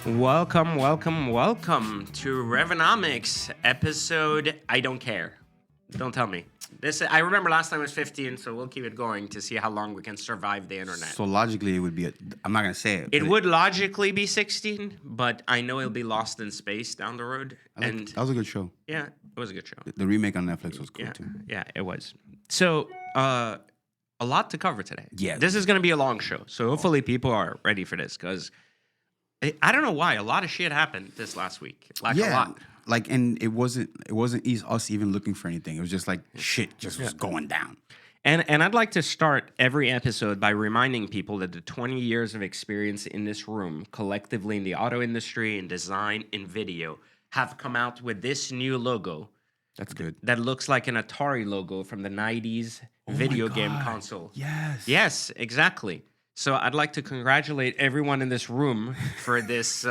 Welcome to Revonomics episode I Don't Care. Don't tell me. I remember last time it was 15, so we'll keep it going to see how long we can survive the internet. So logically, it would be. I'm not gonna say it. It would logically be 16, but I know it'll be lost in space down the road. That was a good show. Yeah, it was a good show. The remake on Netflix was cool too. Yeah, it was. So, a lot to cover today. Yeah. This is going to be a long show, so hopefully people are ready for this, because I don't know why. A lot of shit happened this last week. A lot. And it wasn't us even looking for anything. It was just like shit just was going down. And I'd like to start every episode by reminding people that the 20 years of experience in this room, collectively in the auto industry, in design, in video, have come out with this new logo. That's good. That looks like an Atari logo from the 90s video game console. Yes. Yes, exactly. So I'd like to congratulate everyone in this room for this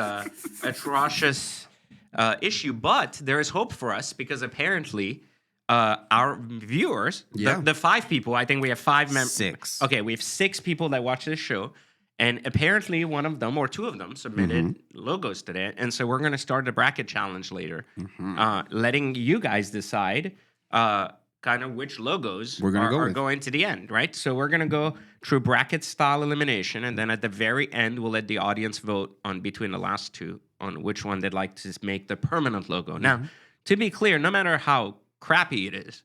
atrocious issue. But there is hope for us, because apparently our viewers, the 5 people, I think we have 5 members. 6. Okay, we have 6 people that watch this show. And apparently one of them or 2 of them submitted logos today. And so we're going to start a bracket challenge later, letting you guys decide kind of which logos are going to the end, right? So we're going to go through bracket style elimination. And then at the very end, we'll let the audience vote on between the last 2 on which one they'd like to make the permanent logo. Now, to be clear, no matter how crappy it is,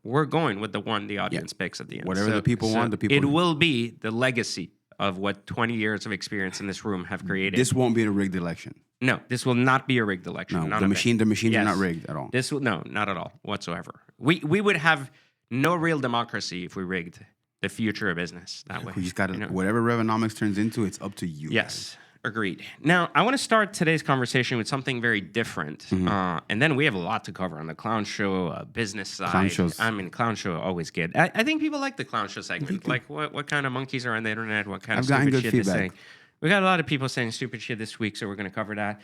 we're going with the one the audience picks at the end. Whatever the people want, the people It will be the legacy of what 20 years of experience in this room have created. This won't be a rigged election. No, this will not be a rigged election. No, the machines are not rigged at all. No, not at all whatsoever. We would have no real democracy if we rigged the future of business that way. We just got to, whatever Revonomics turns into, it's up to you. Yes. Agreed. Now, I want to start today's conversation with something very different. And then we have a lot to cover on the clown show, business side. Clown shows. I mean, clown show always good. I think people like the clown show segment. Like, what kind of monkeys are on the internet? What kind of stupid shit they're saying? We got a lot of people saying stupid shit this week, so we're going to cover that.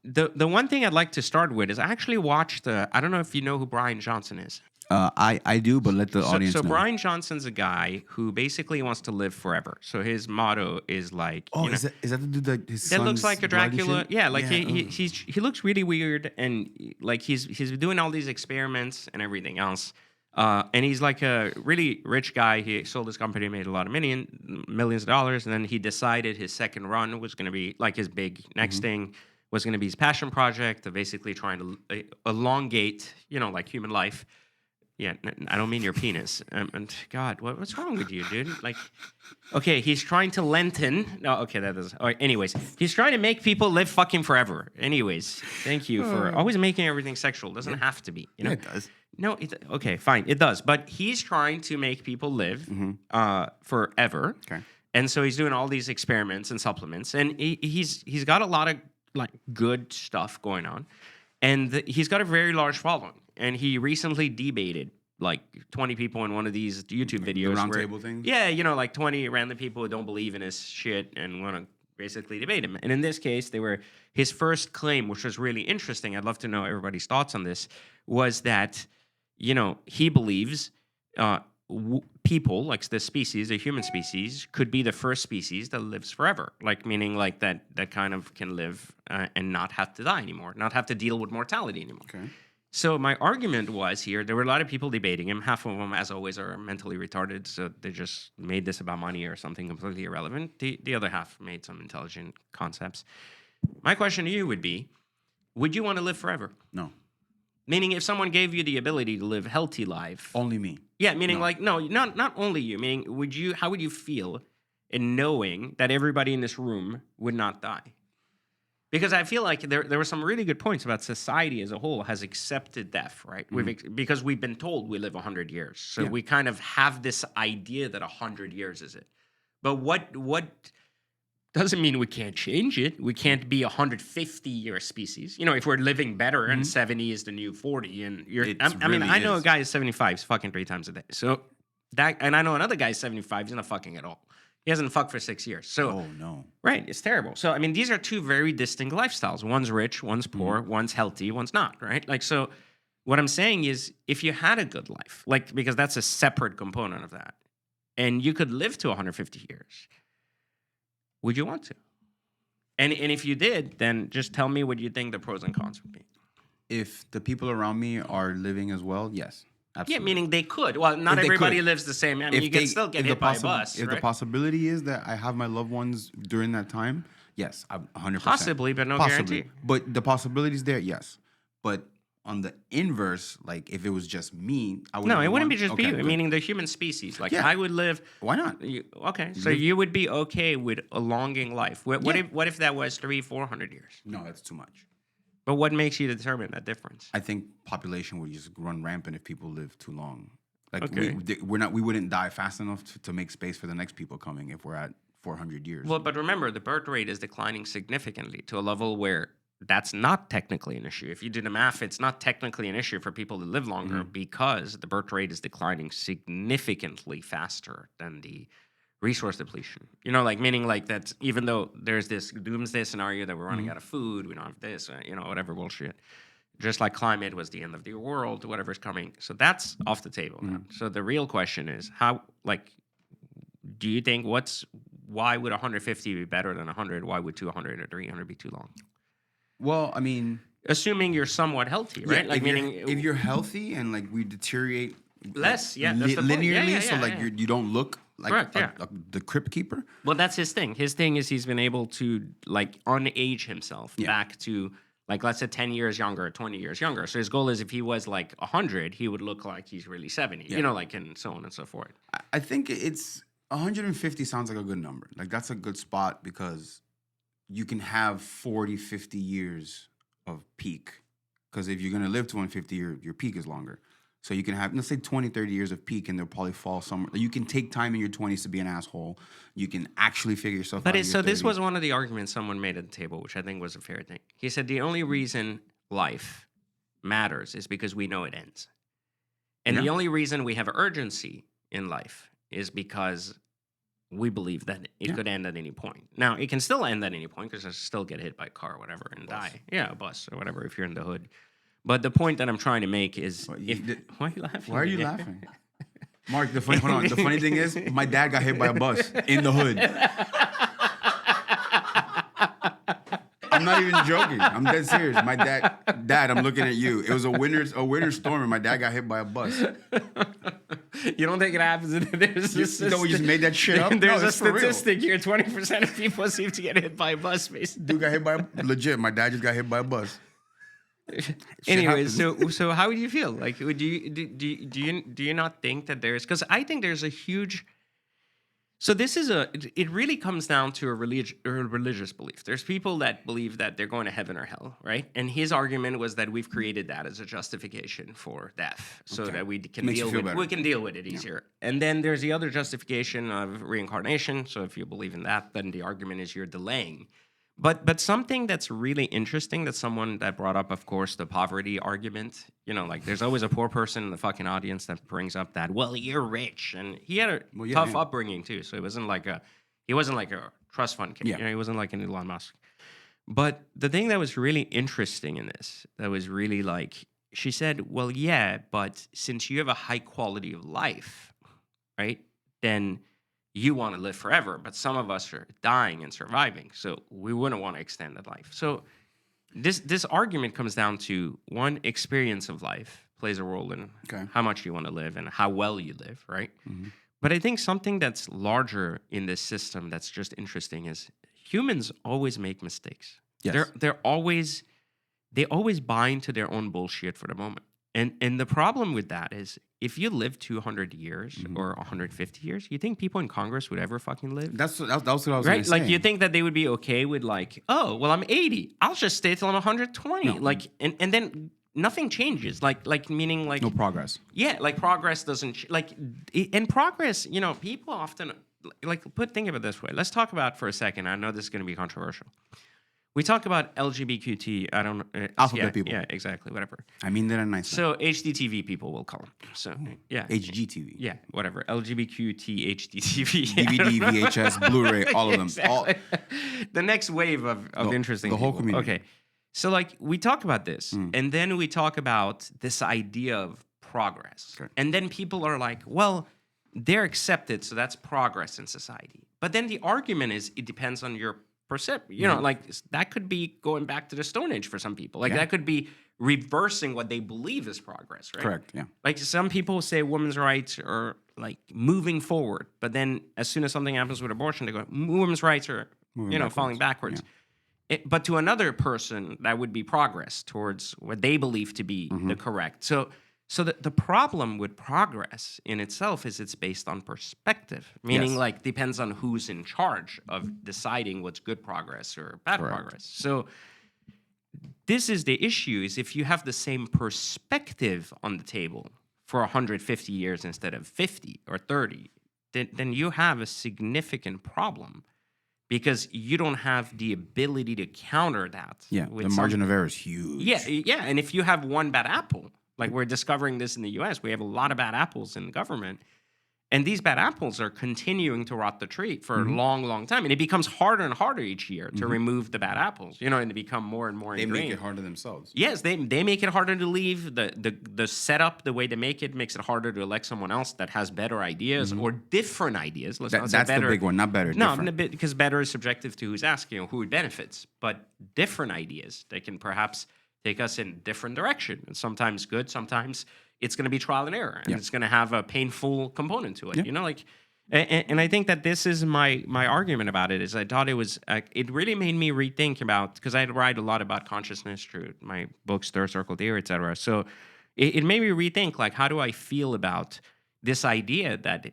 The one thing I'd like to start with is I actually watched I don't know if you know who Bryan Johnson is. I do, but let the audience know. So Bryan Johnson's a guy who basically wants to live forever. So his motto is like, is that the dude that his that looks like a Dracula? Yeah, like he he looks really weird, and like he's doing all these experiments and everything else. And he's like a really rich guy. He sold his company, made a lot of millions of dollars, and then he decided his second run was going to be like his big next thing was going to be his passion project of basically trying to elongate, like human life. Yeah, I don't mean your penis. And God, what's wrong with you, dude? Like, okay, he's trying to lengthen. No, okay, that doesn't. All right, anyways, he's trying to make people live fucking forever. Anyways, thank you for always making everything sexual. Doesn't have to be. Yeah, it does. No, okay, fine, it does. But he's trying to make people live forever. Okay. And so he's doing all these experiments and supplements, and he's got a lot of like good stuff going on, and he's got a very large following. And he recently debated like 20 people in one of these YouTube videos. The round table things? Yeah, like 20 random people who don't believe in his shit and want to basically debate him. And in this case, his first claim, which was really interesting. I'd love to know everybody's thoughts on this, was that, he believes people, like this species, a human species, could be the first species that lives forever. Like, meaning like that kind of can live and not have to die anymore, not have to deal with mortality anymore. Okay. So my argument was here, there were a lot of people debating him. Half of them, as always, are mentally retarded, so they just made this about money or something completely irrelevant. The other half made some intelligent concepts. My question to you would be, would you want to live forever? No. Meaning if someone gave you the ability to live healthy life. Only me. Yeah, meaning not only you. Meaning, how would you feel in knowing that everybody in this room would not die? Because I feel like there were some really good points about society as a whole has accepted death, right? Because we've been told we live 100 years. So we kind of have this idea that 100 years is it. But what doesn't mean we can't change it. We can't be a 150-year species. If we're living better and 70 is the new 40. And I know a guy is 75, he's fucking 3 times a day. So and I know another guy is 75, he's not fucking at all. He hasn't fucked for 6 years. So, oh, no. Right, it's terrible. So, these are 2 very distinct lifestyles. One's rich, one's poor, one's healthy, one's not, right? Like, so what I'm saying is if you had a good life, like, because that's a separate component of that, and you could live to 150 years, would you want to? And if you did, then just tell me what you think the pros and cons would be. If the people around me are living as well, yes, Yeah, absolutely. meaning they could. Well, not If they everybody could. lives the same. I mean, you can still get hit by a bus, If the right? possibility is that I have my loved ones during that time, yes, I'm 100%. Possibly, but no guarantee. But the possibility's there, yes. But on the inverse, like if it was just me, I would. No, it wouldn't be just okay, you. good. Meaning the human species. Like Yeah. I would live. Why not? Okay, so you would be okay with a longing life. What Yeah. if that was 300-400 years? No, that's too much. But what makes you determine that difference? I think population would just run rampant if people live too long. Like Okay. we wouldn't die fast enough to make space for the next people coming if we're at 400 years. Well, but remember, the birth rate is declining significantly to a level where that's not technically an issue. If you do the math, it's not technically an issue for people to live longer because the birth rate is declining significantly faster than the resource depletion. You know, like meaning like that even though there's this doomsday scenario that we're running out of food, we don't have this, whatever bullshit. Just like climate was the end of the world, whatever's coming. So that's off the table now. So the real question is do you think why would 150 be better than 100? Why would 200 or 300 be too long? Well, I mean, Assuming you're somewhat healthy, right? yeah, Like if you're healthy and like we deteriorate less, yeah, that's the point. linearly, Yeah, so like yeah. you don't look like Correct, yeah. the crypt keeper. Well, that's his thing. His thing is he's been able to like unage himself back to like let's say 10 years younger, 20 years younger. So his goal is if he was like 100, he would look like he's really 70. Yeah. You know, like and so on and so forth. I think it's 150 sounds like a good number. Like that's a good spot because you can have 40, 50 years of peak. Because if you're going to live to 150, your peak is longer. So you can have, let's say 20, 30 years of peak and they'll probably fall somewhere. You can take time in your 20s to be an asshole. You can actually figure yourself out. But so this was one of the arguments someone made at the table, which I think was a fair thing. He said the only reason life matters is because we know it ends. And the only reason we have urgency in life is because we believe that it could end at any point. Now, it can still end at any point because I still get hit by a car or whatever and die. Yeah, a bus or whatever if you're in the hood. But the point that I'm trying to make is... why are you laughing? Why are you laughing? Mark, the funny thing is, my dad got hit by a bus in the hood. I'm not even joking. I'm dead serious. My dad, I'm looking at you. It was a winter storm and my dad got hit by a bus. You don't think it happens? We just made that shit up? There's No, a it's for real. statistic here. 20% of people seem to get hit by a bus, basically. Dude got hit by legit. My dad just got hit by a bus. Anyway, so how would you feel? Like, do you not think that there's? Because I think there's a huge. So this is it really comes down to a religious belief. There's people that believe that they're going to heaven or hell, right? And his argument was that we've created that as a justification for death, so that we can deal with it easier. And then there's the other justification of reincarnation. So if you believe in that, then the argument is you're delaying. But something that's really interesting that someone that brought up, of course, the poverty argument. You know, like there's always a poor person in the fucking audience that brings up that, well, you're rich, and he had a tough upbringing too. So he wasn't like a trust fund kid. Yeah. You know, he wasn't like an Elon Musk. But the thing that was really interesting in this, that was really like, she said, well, yeah, but since you have a high quality of life, right, then you want to live forever, but some of us are dying and surviving, so we wouldn't want to extend that life. So this argument comes down to one, experience of life plays a role in how much you want to live and how well you live, right? Mm-hmm. But I think something that's larger in this system that's just interesting is humans always make mistakes. Yes. They always buy into their own bullshit for the moment. And the problem with that is if you live 200 years or 150 years, you think people in Congress would ever fucking live? That's what I was going to say. Like, you think that they would be okay with like, oh, well, I'm 80. I'll just stay till I'm 120. No. Like, and then nothing changes. Like meaning like... No progress. Yeah, like progress doesn't... in progress, you know, people often... think of it this way. Let's talk about for a second. I know this is going to be controversial. We talk about LGBTQT. I don't know. Alphabet people. Yeah, exactly. Whatever. I mean that in a nice way. So HDTV people will call them. So yeah. HGTV. Yeah, whatever. LGBTQT HDTV. DVD, VHS, Blu-ray, all of them. Exactly. The next wave of interesting the whole people. community. Okay. So like we talk about this, and then we talk about this idea of progress. Okay. And then people are like, well, they're accepted, so that's progress in society. But then the argument is it depends on your you know, like that could be going back to the Stone Age for some people. Like that could be reversing what they believe is progress, right? Correct. Yeah. Like some people say women's rights are like moving forward, but then as soon as something happens with abortion, they go, women's rights are, falling backwards. But to another person, that would be progress towards what they believe to be the correct. So the problem with progress in itself is it's based on perspective, meaning like depends on who's in charge of deciding what's good progress or bad progress. So this is the issue, is if you have the same perspective on the table for 150 years instead of 50 or 30, then you have a significant problem because you don't have the ability to counter that. Yeah, the margin of error is huge. Yeah, and if you have one bad apple, like we're discovering this in the U.S., we have a lot of bad apples in government, and these bad apples are continuing to rot the tree for a long, long time, and it becomes harder and harder each year to remove the bad apples, and to become more and more ingrained. They make it harder themselves. Yes, they make it harder to leave. The setup, the way they make it, makes it harder to elect someone else that has better ideas or different ideas. That's the big one, not better. No, because better is subjective to who's asking, who it benefits, but different ideas that can perhaps take us in a different direction. And sometimes good, sometimes it's going to be trial and error, and it's going to have a painful component to it. And I think that this is my argument about it. Is I thought it was it really made me rethink about, because I write a lot about consciousness through my books, Third Circle Theory, etc. So it made me rethink, like, how do I feel about this idea that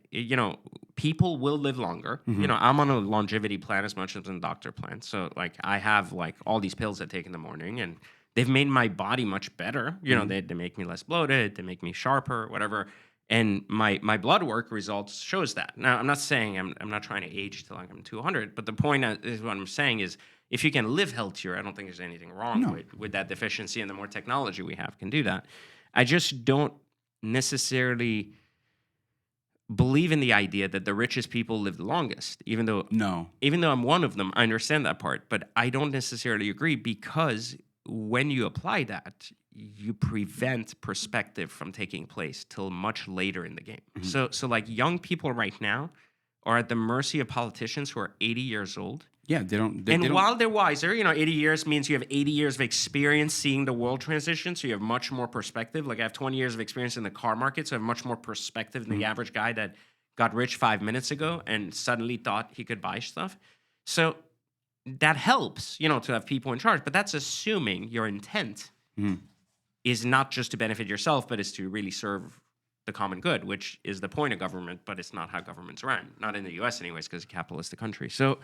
people will live longer. I'm on a longevity plan as much as a doctor plan. So like I have like all these pills I take in the morning, and they've made my body much better. They make me less bloated. They make me sharper, whatever. And my blood work results shows that. Now, I'm not saying I'm not trying to age till I'm 200, but the point is what I'm saying is if you can live healthier, I don't think there's anything wrong with that deficiency, and the more technology we have can do that. I just don't necessarily believe in the idea that the richest people live the longest, even though I'm one of them. I understand that part, but I don't necessarily agree, because when you apply that, you prevent perspective from taking place till much later in the game. So like young people right now are at the mercy of politicians who are 80 years old. Yeah, they don't. While they're wiser, 80 years means you have 80 years of experience seeing the world transition, so you have much more perspective. Like I have 20 years of experience in the car market, so I have much more perspective than the average guy that got rich 5 minutes ago and suddenly thought he could buy stuff. So that helps, to have people in charge, but that's assuming your intent is not just to benefit yourself, but is to really serve the common good, which is the point of government, but it's not how governments run. Not in the U.S. anyways, because it's a capitalist country. So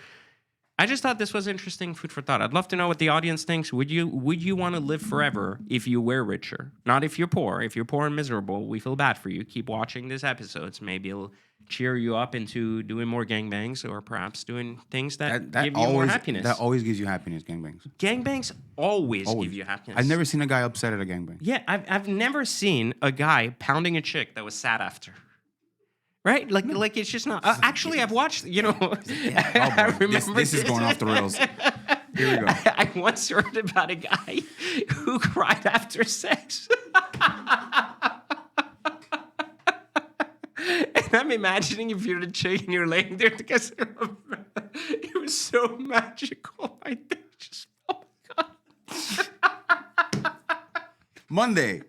I just thought this was interesting food for thought. I'd love to know what the audience thinks. Would you want to live forever if you were richer? Not if you're poor. If you're poor and miserable, we feel bad for you. Keep watching these episodes. Maybe it'll cheer you up into doing more gangbangs, or perhaps doing things that give you more happiness. That always gives you happiness, gangbangs. Gangbangs always give you happiness. I've never seen a guy upset at a gangbang. Yeah, I've never seen a guy pounding a chick that was sad after. Right? Like it's just not. Actually, I've watched, I remember this is going off the rails. Here we go. I once heard about a guy who cried after sex. And I'm imagining if you're the chick and you're laying there because it was so magical. I think just, oh my God. Mondays.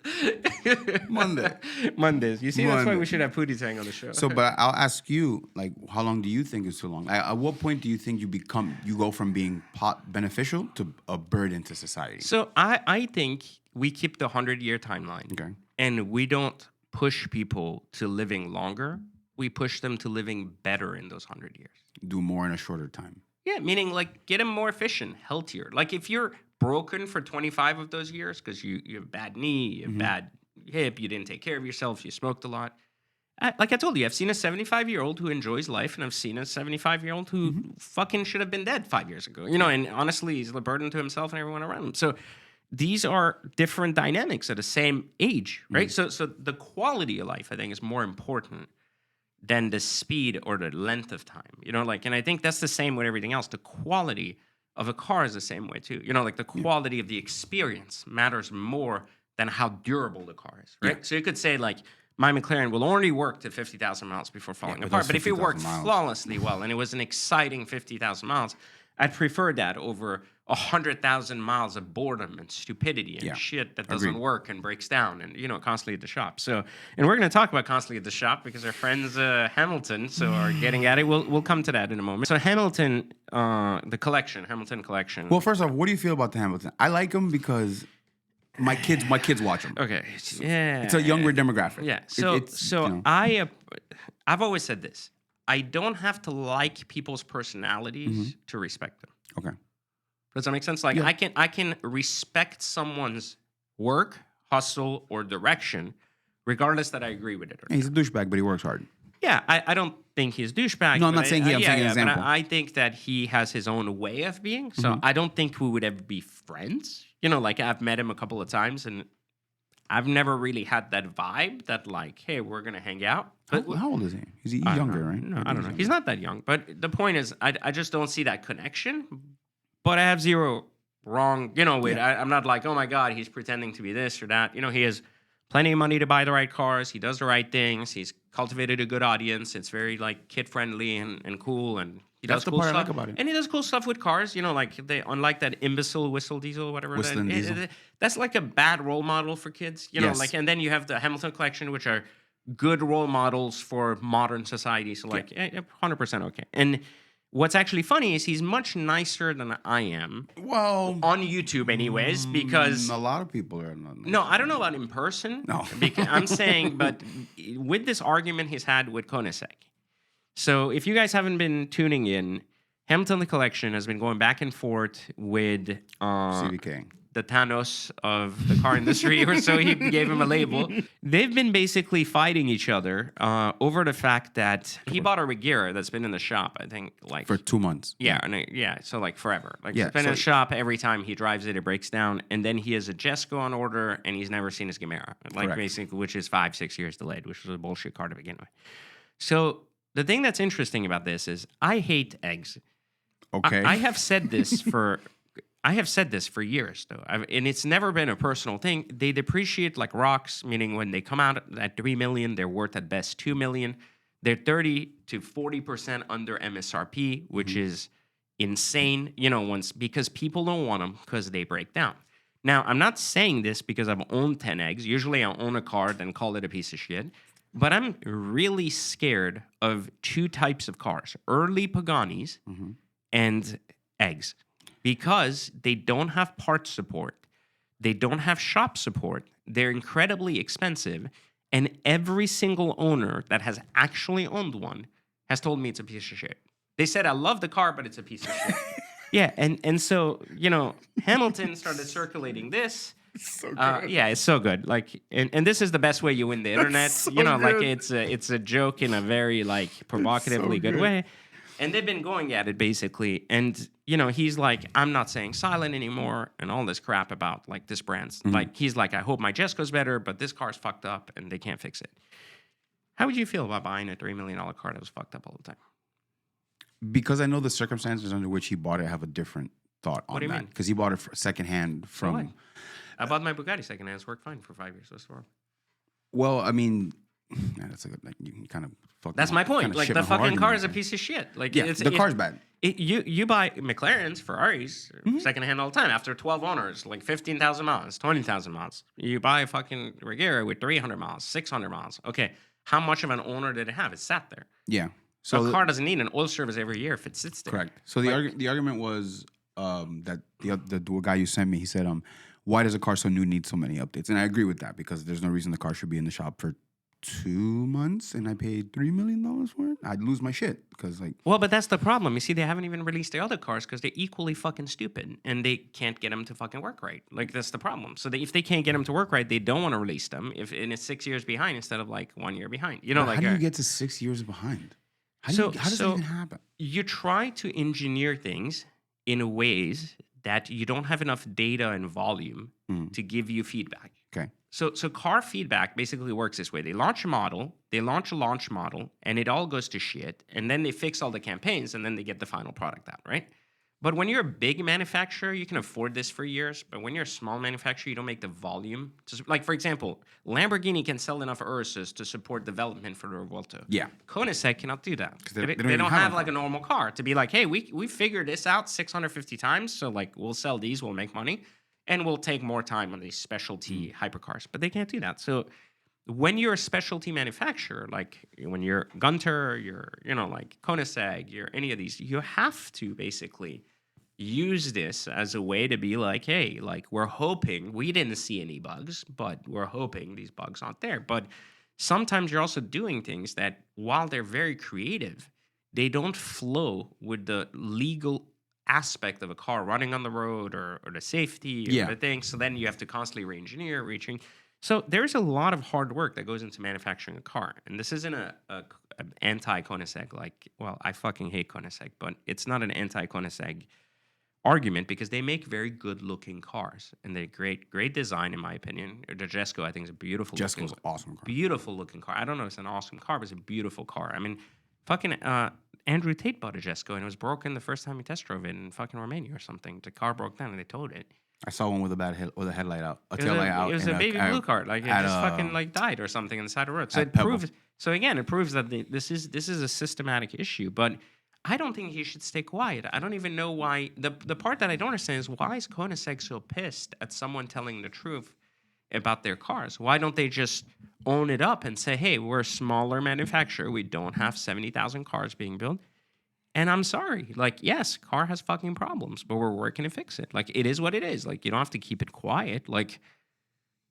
You see, that's why we should have Pootie Tang on the show. So, but I'll ask you, like, how long do you think is too long? Like, at what point do you think you go from being beneficial to a burden to society? So I think we keep the 100-year timeline. Okay. And we don't push people to living longer. We push them to living better in those 100 years. Do more in a shorter time. Yeah, meaning like get them more efficient, healthier. Like if you're broken for 25 of those years because you have a bad knee, you have bad hip, you didn't take care of yourself, you smoked a lot. Like I told you, I've seen a 75-year-old who enjoys life, and I've seen a 75-year-old who fucking should have been dead 5 years ago. And honestly, he's a burden to himself and everyone around him. So these are different dynamics at the same age, right? So the quality of life, I think, is more important than the speed or the length of time. And I think that's the same with everything else. The quality of a car is the same way too. Like the quality of the experience matters more than how durable the car is, right? Yeah. So you could say like, my McLaren will only work to 50,000 miles before falling apart. But if it worked flawlessly well and it was an exciting 50,000 miles, I'd prefer that over 100,000 miles of boredom and stupidity and shit that doesn't Agreed. work and breaks down and, constantly at the shop. So, and we're going to talk about constantly at the shop because our friends Hamilton are getting at it. We'll come to that in a moment. So Hamilton, Hamilton collection. Well, first off, what do you feel about the Hamilton? I like them because my kids watch them. Okay. Yeah. It's a younger demographic. Yeah. I've always said this. I don't have to like people's personalities to respect them. Okay. Does that make sense? Like I can respect someone's work, hustle, or direction, regardless that I agree with it or not. He's a douchebag, but he works hard. Yeah, I don't think he's a douchebag. No, I'm not saying he. I'm saying an example. But I think that he has his own way of being. So I don't think we would ever be friends. Like I've met him a couple of times, and I've never really had that vibe that like, hey, we're gonna hang out. But How old is he? Is he younger, right? No, I don't know. He's not that young. But the point is, I just don't see that connection. But I have zero wrong, I'm not like, oh my God, he's pretending to be this or that. He has plenty of money to buy the right cars. He does the right things. He's cultivated a good audience. It's very like kid friendly and cool. And he does cool stuff. I like about it. And he does cool stuff with cars. Like unlike that imbecile Whistle Diesel, whatever. Diesel. That's like a bad role model for kids. Yes. And then you have the Hamilton collection, which are good role models for modern society. So 100% okay. And what's actually funny is he's much nicer than I am. Well, on YouTube, anyways, because a lot of people are not. No, I don't know about in person. No, because I'm saying, but with this argument he's had with Koenigsegg. So if you guys haven't been tuning in, Hamilton the Collection has been going back and forth with CVK. The Thanos of the car industry, or so he gave him a label. They've been basically fighting each other over the fact that he bought a Regera that's been in the shop, I think, like for 2 months. Yeah, so like forever. Like it's been in the shop. Every time he drives it, it breaks down, and then he has a Jesco on order, and he's never seen his Gemera, like basically, which is 5-6 years delayed, which was a bullshit car to begin with. So the thing that's interesting about this is I hate eggs. Okay, I have said this for. I have said this for years, though, and it's never been a personal thing. They depreciate like rocks, meaning when they come out at $3 million, they're worth at best $2 million. They're 30 to 40% under MSRP, which is insane. Because people don't want them because they break down. Now, I'm not saying this because I've owned 10 eggs. Usually, I own a car, then call it a piece of shit. But I'm really scared of two types of cars: early Paganis and eggs. Because they don't have parts support, they don't have shop support, they're incredibly expensive, and every single owner that has actually owned one has told me it's a piece of shit. They said, I love the car, but it's a piece of shit. Yeah, and so, Hamilton started circulating this. It's so good. Yeah, it's so good. Like, and this is the best way you win the internet. So like good. it's a joke in a very like provocatively good way. And they've been going at it basically. And, he's like, I'm not saying silent anymore and all this crap about like this brand's. Like, he's like, I hope my Jesco's better, but this car's fucked up and they can't fix it. How would you feel about buying a $3 million car that was fucked up all the time? Because I know the circumstances under which he bought it, I have a different thought on that. What do you mean? Because he bought it secondhand from... Why? I bought my Bugatti secondhand. It's worked fine for 5 years. What's wrong? Well, I mean... Yeah, that's you can kind of fuck. That's my point. Like the fucking car is a piece of shit. Like the car's bad. You buy McLarens, Ferraris, secondhand all the time after 12 owners, like 15,000 miles, 20,000 miles. You buy a fucking Regera with 300 miles, 600 miles. Okay, how much of an owner did it have? It sat there. Yeah. So a car doesn't need an oil service every year if it sits there. Correct. So the argument was that the guy you sent me, he said, why does a car so new need so many updates? And I agree with that because there's no reason the car should be in the shop for 2 months and I paid $3 million for it. I'd lose my shit because Well, but that's the problem. You see, they haven't even released the other cars because they're equally fucking stupid and they can't get them to fucking work right. Like that's the problem. So if they can't get them to work right, they don't want to release them. And it's 6 years behind instead of like 1 year behind. How do you get to 6 years behind? How does that even happen? You try to engineer things in ways that you don't have enough data and volume to give you feedback. Okay. So car feedback basically works this way. They launch a model, they launch a launch model, and it all goes to shit. And then they fix all the campaigns, and then they get the final product out, right? But when you're a big manufacturer, you can afford this for years. But when you're a small manufacturer, you don't make the volume. Like, for example, Lamborghini can sell enough Ursus to support development for the Revuelto. Yeah. Koenigsegg cannot do that. They They don't even have a like car. a normal car to be like, hey, we figured this out 650 times. So, like, we'll sell these, we'll make money, and we'll take more time on these specialty hypercars. But they can't do that. So, when you're a specialty manufacturer, like when you're Gunter, you're, like Koenigsegg, you're any of these, you have to basically use this as a way to be like, hey, like we're hoping, we didn't see any bugs, but we're hoping these bugs aren't there. But sometimes you're also doing things that, while they're very creative, they don't flow with the legal aspect of a car running on the road or the safety or the thing. So then you have to constantly re-engineer, reaching. So there's a lot of hard work that goes into manufacturing a car. And this isn't an anti-Koenigsegg. Like, well, I fucking hate Koenigsegg, but it's not an anti-Koenigsegg argument because they make very good-looking cars. And they're great design, in my opinion. The Jesko, I think, is a beautiful Jesko's awesome car. Beautiful-looking car. I don't know if it's an awesome car, but it's a beautiful car. I mean, fucking Andrew Tate bought a Jesko, and it was broken the first time he test drove it in fucking Romania or something. The car broke down, and they towed it. I saw one with a bad headlight out, tail light out. It was a baby blue car, like it just fucking like died or something on the side of the road. So it proves. So again, it proves that this is a systematic issue. But I don't think he should stay quiet. I don't even know why. The part that I don't understand is why is Koenigsegg so pissed at someone telling the truth about their cars? Why don't they just own it up and say, hey, we're a smaller manufacturer. We don't have 70,000 cars being built. And I'm sorry, like, yes, car has fucking problems, but we're working to fix it. Like, it is what it is. Like, you don't have to keep it quiet. Like,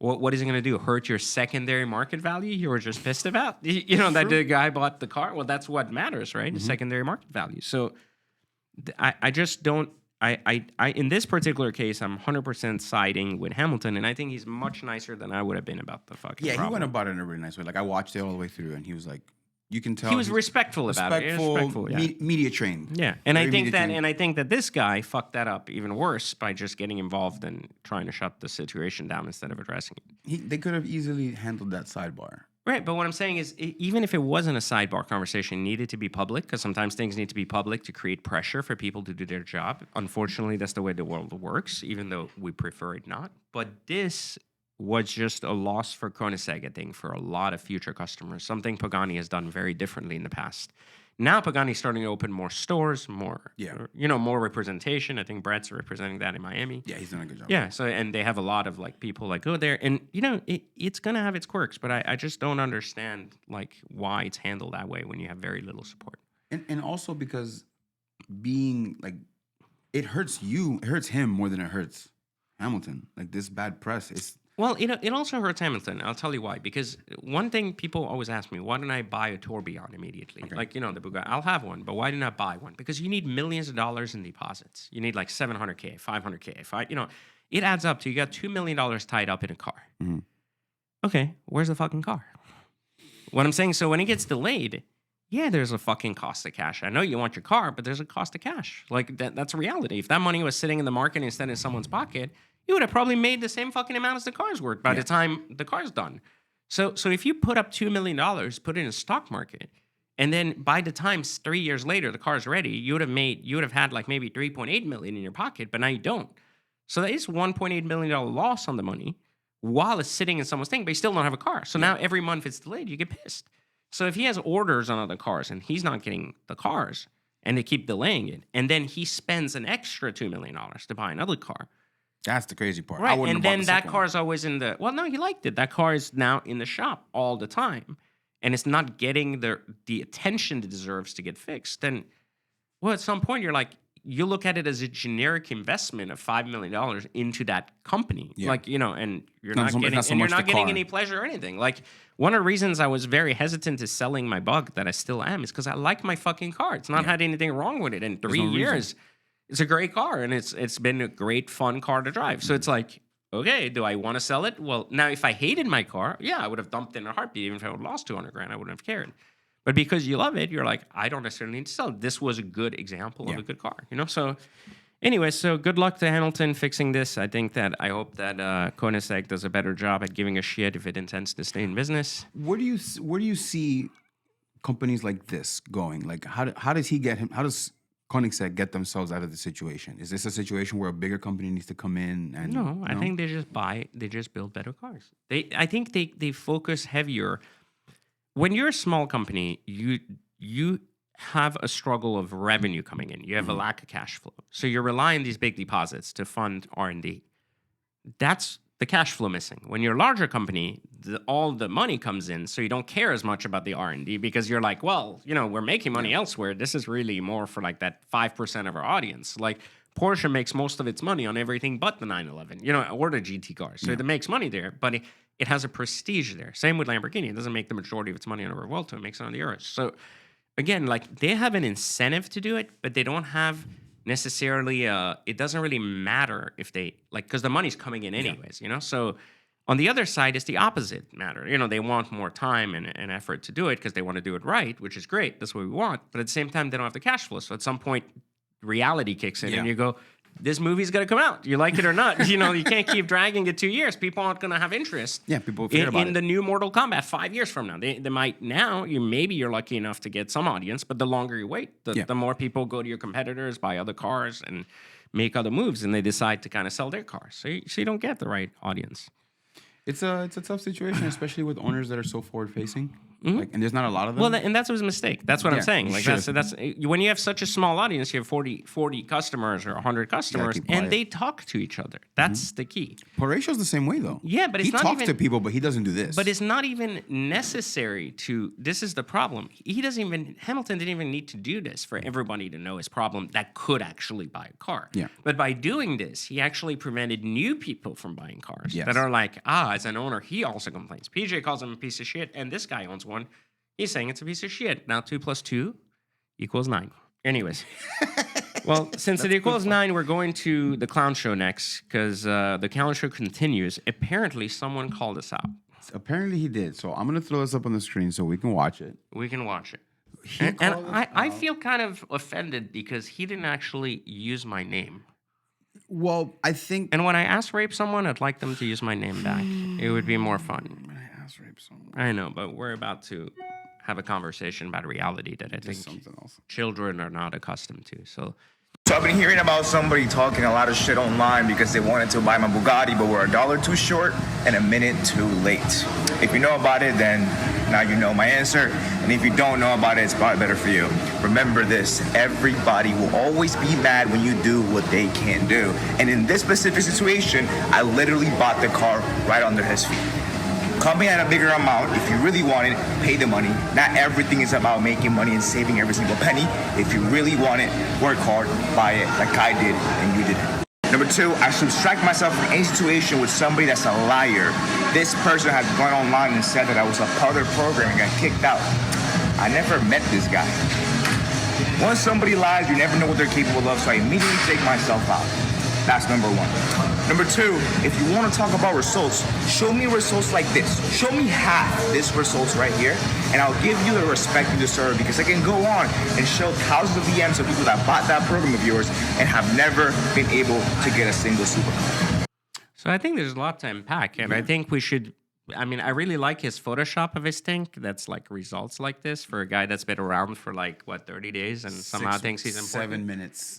what is it going to do? Hurt your secondary market value you were just pissed about? That the guy bought the car? Well, that's what matters, right? The secondary market value. So I just don't, I in this particular case, I'm 100% siding with Hamilton, and I think he's much nicer than I would have been about the fucking problem. He went about it in a really nice way. Like, I watched it all the way through, and he was like, you can tell he was respectful about it. Respectful, yeah. Media trained. Yeah, and I think that this guy fucked that up even worse by just getting involved and trying to shut the situation down instead of addressing it. They could have easily handled that sidebar. Right, but what I'm saying is, even if it wasn't a sidebar conversation, it needed to be public, because sometimes things need to be public to create pressure for people to do their job. Unfortunately, that's the way the world works, even though we prefer it not. But this was just a loss for Koenigsegg, I think, for a lot of future customers, something Pagani has done very differently in the past. Now Pagani's starting to open more stores, more representation. I think Brett's representing that in Miami. Yeah, he's doing a good job. Yeah, so and they have a lot of like people like go there, and it's gonna have its quirks, but I just don't understand like why it's handled that way when you have very little support. And also because being like, it hurts him more than it hurts Hamilton. Like, this bad press is. Well, it also hurts Hamilton. I'll tell you why. Because one thing people always ask me, why didn't I buy a Tourbillon immediately? Okay. Like, the Bugatti. I'll have one, but why didn't I buy one? Because you need millions of dollars in deposits. You need like $700K, $500K. It adds up to, you got $2 million tied up in a car. Mm-hmm. Okay, where's the fucking car? What I'm saying, so when it gets delayed, yeah, there's a fucking cost of cash. I know you want your car, but there's a cost of cash. Like, that's a reality. If that money was sitting in the market instead in someone's pocket, you would have probably made the same fucking amount as the car's worth by the time the car's done. So if you put up $2 million, put it in a stock market, and then by the time 3 years later the car's ready, you would have had like maybe $3.8 million in your pocket, but now you don't. So that is $1.8 million loss on the money while it's sitting in someone's thing, but you still don't have a car. So now every month it's delayed, you get pissed. So if he has orders on other cars and he's not getting the cars and they keep delaying it, and then he spends an extra $2 million to buy another car. That's the crazy part. Right, and then that car's always in the... Well, no, he liked it. That car is now in the shop all the time, and it's not getting the attention it deserves to get fixed. Then, well, at some point, you're like, you look at it as a generic investment of $5 million into that company. Yeah. Like, and you're not getting any pleasure or anything. Like, one of the reasons I was very hesitant to selling my Bug, that I still am, is because I like my fucking car. It's not had anything wrong with it in 3 years. Reason. It's a great car, and it's been a great, fun car to drive. So it's like, okay, do I want to sell it? Well, now, if I hated my car, yeah, I would have dumped it in a heartbeat. Even if I would have lost $200,000, I wouldn't have cared. But because you love it, you're like, I don't necessarily need to sell it. This was a good example of a good car, So anyway, so good luck to Hamilton fixing this. I hope that Koenigsegg does a better job at giving a shit if it intends to stay in business. Where do you see companies like this going? Like, how does he get him? How does Koenigsegg get themselves out of the situation? Is this a situation where a bigger company needs to come in? And No, I think they just build better cars. I think they focus heavier. When you're a small company, you have a struggle of revenue coming in. You have a lack of cash flow. So you rely on these big deposits to fund R&D. That's the cash flow missing. When you're a larger company, all the money comes in, so you don't care as much about the R&D because you're like, well, we're making money elsewhere. This is really more for like that 5% of our audience. Like Porsche makes most of its money on everything but the 911, or the GT cars. So it makes money there, but it has a prestige there. Same with Lamborghini. It doesn't make the majority of its money on the Revuelto. It makes it on the Urus. So again, like they have an incentive to do it, but they don't have necessarily it doesn't really matter if they because the money's coming in anyways, So on the other side is the opposite matter. They want more time and effort to do it because they want to do it right, which is great. That's what we want. But at the same time, they don't have the cash flow. So at some point, reality kicks in and you go, this movie's going to come out. You like it or not. You can't keep dragging it 2 years. People aren't going to have interest people forget about in the new Mortal Kombat 5 years from now. They might now. Maybe you're lucky enough to get some audience, but the longer you wait, the more people go to your competitors, buy other cars, and make other moves, and they decide to kind of sell their cars. So you don't get the right audience. It's a tough situation, especially with owners that are so forward facing. And there's not a lot of them. Well, and that's his mistake. That's what I'm saying. Like that's when you have such a small audience, you have 40 customers or 100 customers, and they talk to each other. That's the key. Horatio's the same way, though. Yeah, but he talks to people, but he doesn't do this. But it's not even necessary to. This is the problem. Hamilton didn't even need to do this for everybody to know his problem that could actually buy a car. Yeah. But by doing this, he actually prevented new people from buying cars that are like, as an owner, he also complains. PJ calls him a piece of shit, and this guy owns one. He's saying it's a piece of shit. Now 2 + 2 = 9. Anyways. Well, since it equals 9, we're going to the clown show next because the clown show continues. Apparently, someone called us out. Apparently, he did. So I'm going to throw this up on the screen so we can watch it. We can watch it. And I feel kind of offended because he didn't actually use my name. Well, I think... And when I ask rape someone, I'd like them to use my name back. It would be more fun. I know, but we're about to have a conversation about reality that I think children are not accustomed to. So I've been hearing about somebody talking a lot of shit online because they wanted to buy my Bugatti, but were $1 too short and a minute too late. If you know about it, then now you know my answer. And if you don't know about it, it's probably better for you. Remember this, everybody will always be mad when you do what they can't do. And in this specific situation, I literally bought the car right under his feet. Company at a bigger amount. If you really want it, pay the money. Not everything is about making money and saving every single penny. If you really want it, work hard, buy it like I did and you didn't. Number 2, I subtract myself from any situation with somebody that's a liar. This person has gone online and said that I was a part of the program and got kicked out. I never met this guy. Once somebody lies, you never know what they're capable of, so I immediately take myself out. That's number 1. Number 2, if you want to talk about results, show me results like this. Show me half this results right here, and I'll give you the respect you deserve because I can go on and show thousands of DMs of people that bought that program of yours and have never been able to get a single supercar. So I think there's a lot to unpack, and I think we should... I really like his Photoshop of his thing. That's like results like this for a guy that's been around for 30 days and somehow thinks he's important. 7 minutes.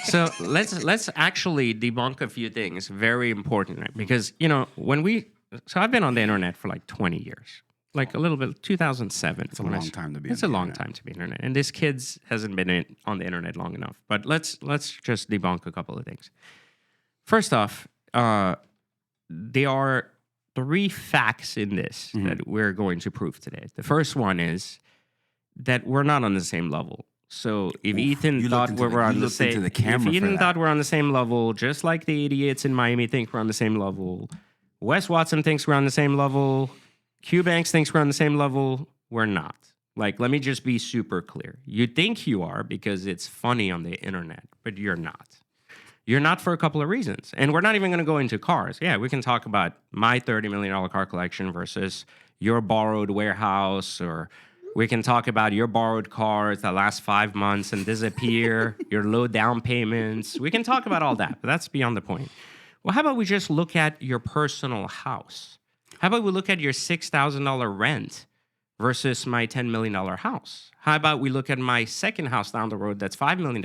So let's actually debunk a few things. Very important, right? Because so I've been on the internet for 20 years, a little bit. 2007. It's a long time to be. It's a long time to be on the internet, and this kid's hasn't been on the internet long enough. But let's just debunk a couple of things. First off, there are 3 facts in this that we're going to prove today. The first one is that we're not on the same level. So if Ethan thought we're on the same, if Ethan thought we're on the same level, just like the idiots in Miami think we're on the same level, Wes Watson thinks we're on the same level, Q Banks thinks we're on the same level, we're not. Let me just be super clear. You think you are because it's funny on the internet, but you're not. You're not for a couple of reasons. And we're not even going to go into cars. Yeah, we can talk about my $30 million car collection versus your borrowed warehouse, or we can talk about your borrowed cars that last 5 months and disappear, your low down payments. We can talk about all that, but that's beyond the point. Well, how about we just look at your personal house? How about we look at your $6,000 rent versus my $10 million house? How about we look at my second house down the road that's $5 million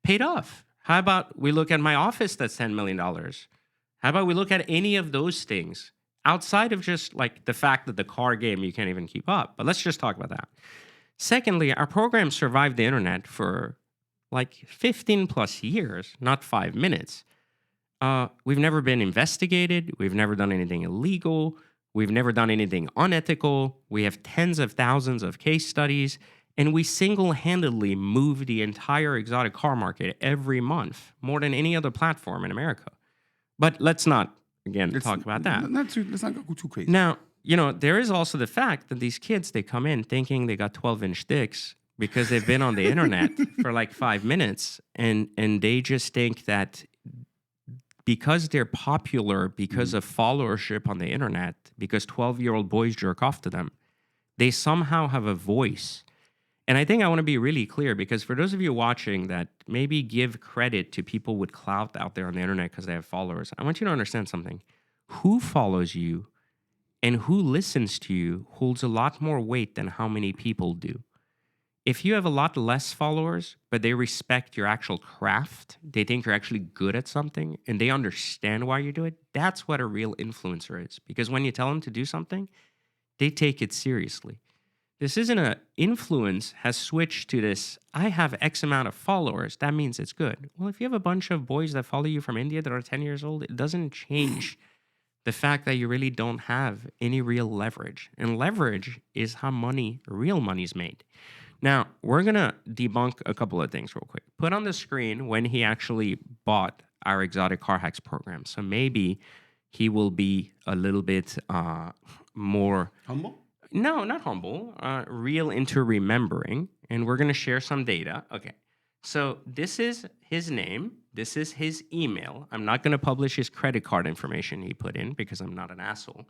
paid off? How about we look at my office that's $10 million? How about we look at any of those things outside of just like the fact that the car game you can't even keep up? But let's just talk about that. Secondly, our program survived the internet for like 15 plus years, not 5 minutes. We've never been investigated. We've never done anything illegal. We've never done anything unethical. We have tens of thousands of case studies, and we single-handedly move the entire exotic car market every month, more than any other platform in America. But let's not, again, talk about that. Let's not go too crazy. Now, you know, there is also the fact that these kids, they come in thinking they got 12-inch dicks because they've been on the internet for like 5 minutes, and they just think that because they're popular, because of followership on the internet, because 12-year-old boys jerk off to them, they somehow have a voice. And I think I want to be really clear, because for those of you watching that maybe give credit to people with clout out there on the internet because they have followers, I want you to understand something. Who follows you and who listens to you holds a lot more weight than how many people do. If you have a lot less followers, but they respect your actual craft, they think you're actually good at something, and they understand why you do it, that's what a real influencer is. Because when you tell them to do something, they take it seriously. This isn't a influence has switched to this, I have X amount of followers, that means it's good. Well, if you have a bunch of boys that follow you from India that are 10 years old, it doesn't change the fact that you really don't have any real leverage. And leverage is how real money's made. Now, we're going to debunk a couple of things real quick. Put on the screen when he actually bought our Exotic Car Hacks program. So maybe he will be a little bit more... Humble? No, not humble. Real into remembering. And we're going to share some data. Okay. So this is his name. This is his email. I'm not going to publish his credit card information he put in because I'm not an asshole.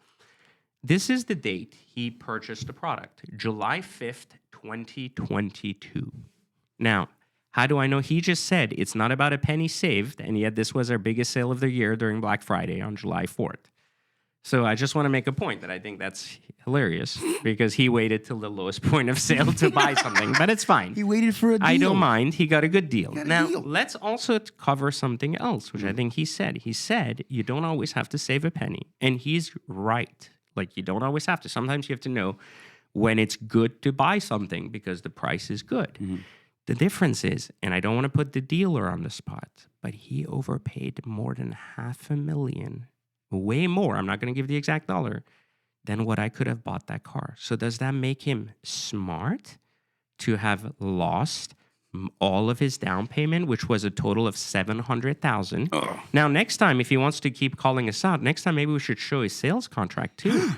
This is the date he purchased the product, July 5th, 2022. Now, how do I know? He just said it's not about a penny saved, and yet this was our biggest sale of the year during Black Friday on July 4th. So I just want to make a point that I think that's hilarious because he waited till the lowest point of sale to buy something, but it's fine. He waited for a deal. I don't mind. He got a good deal. Now, deal. let's also cover something else, which I think he said. He said you don't always have to save a penny, and he's right. Like, you don't always have to. Sometimes you have to know when it's good to buy something because the price is good. Mm-hmm. The difference is, and I don't want to put the dealer on the spot, but he overpaid more than $500,000, way more, I'm not going to give the exact dollar, than what I could have bought that car. So does that make him smart to have lost all of his down payment, which was a total of $700,000. Now, next time, if he wants to keep calling us out, next time maybe we should show his sales contract too.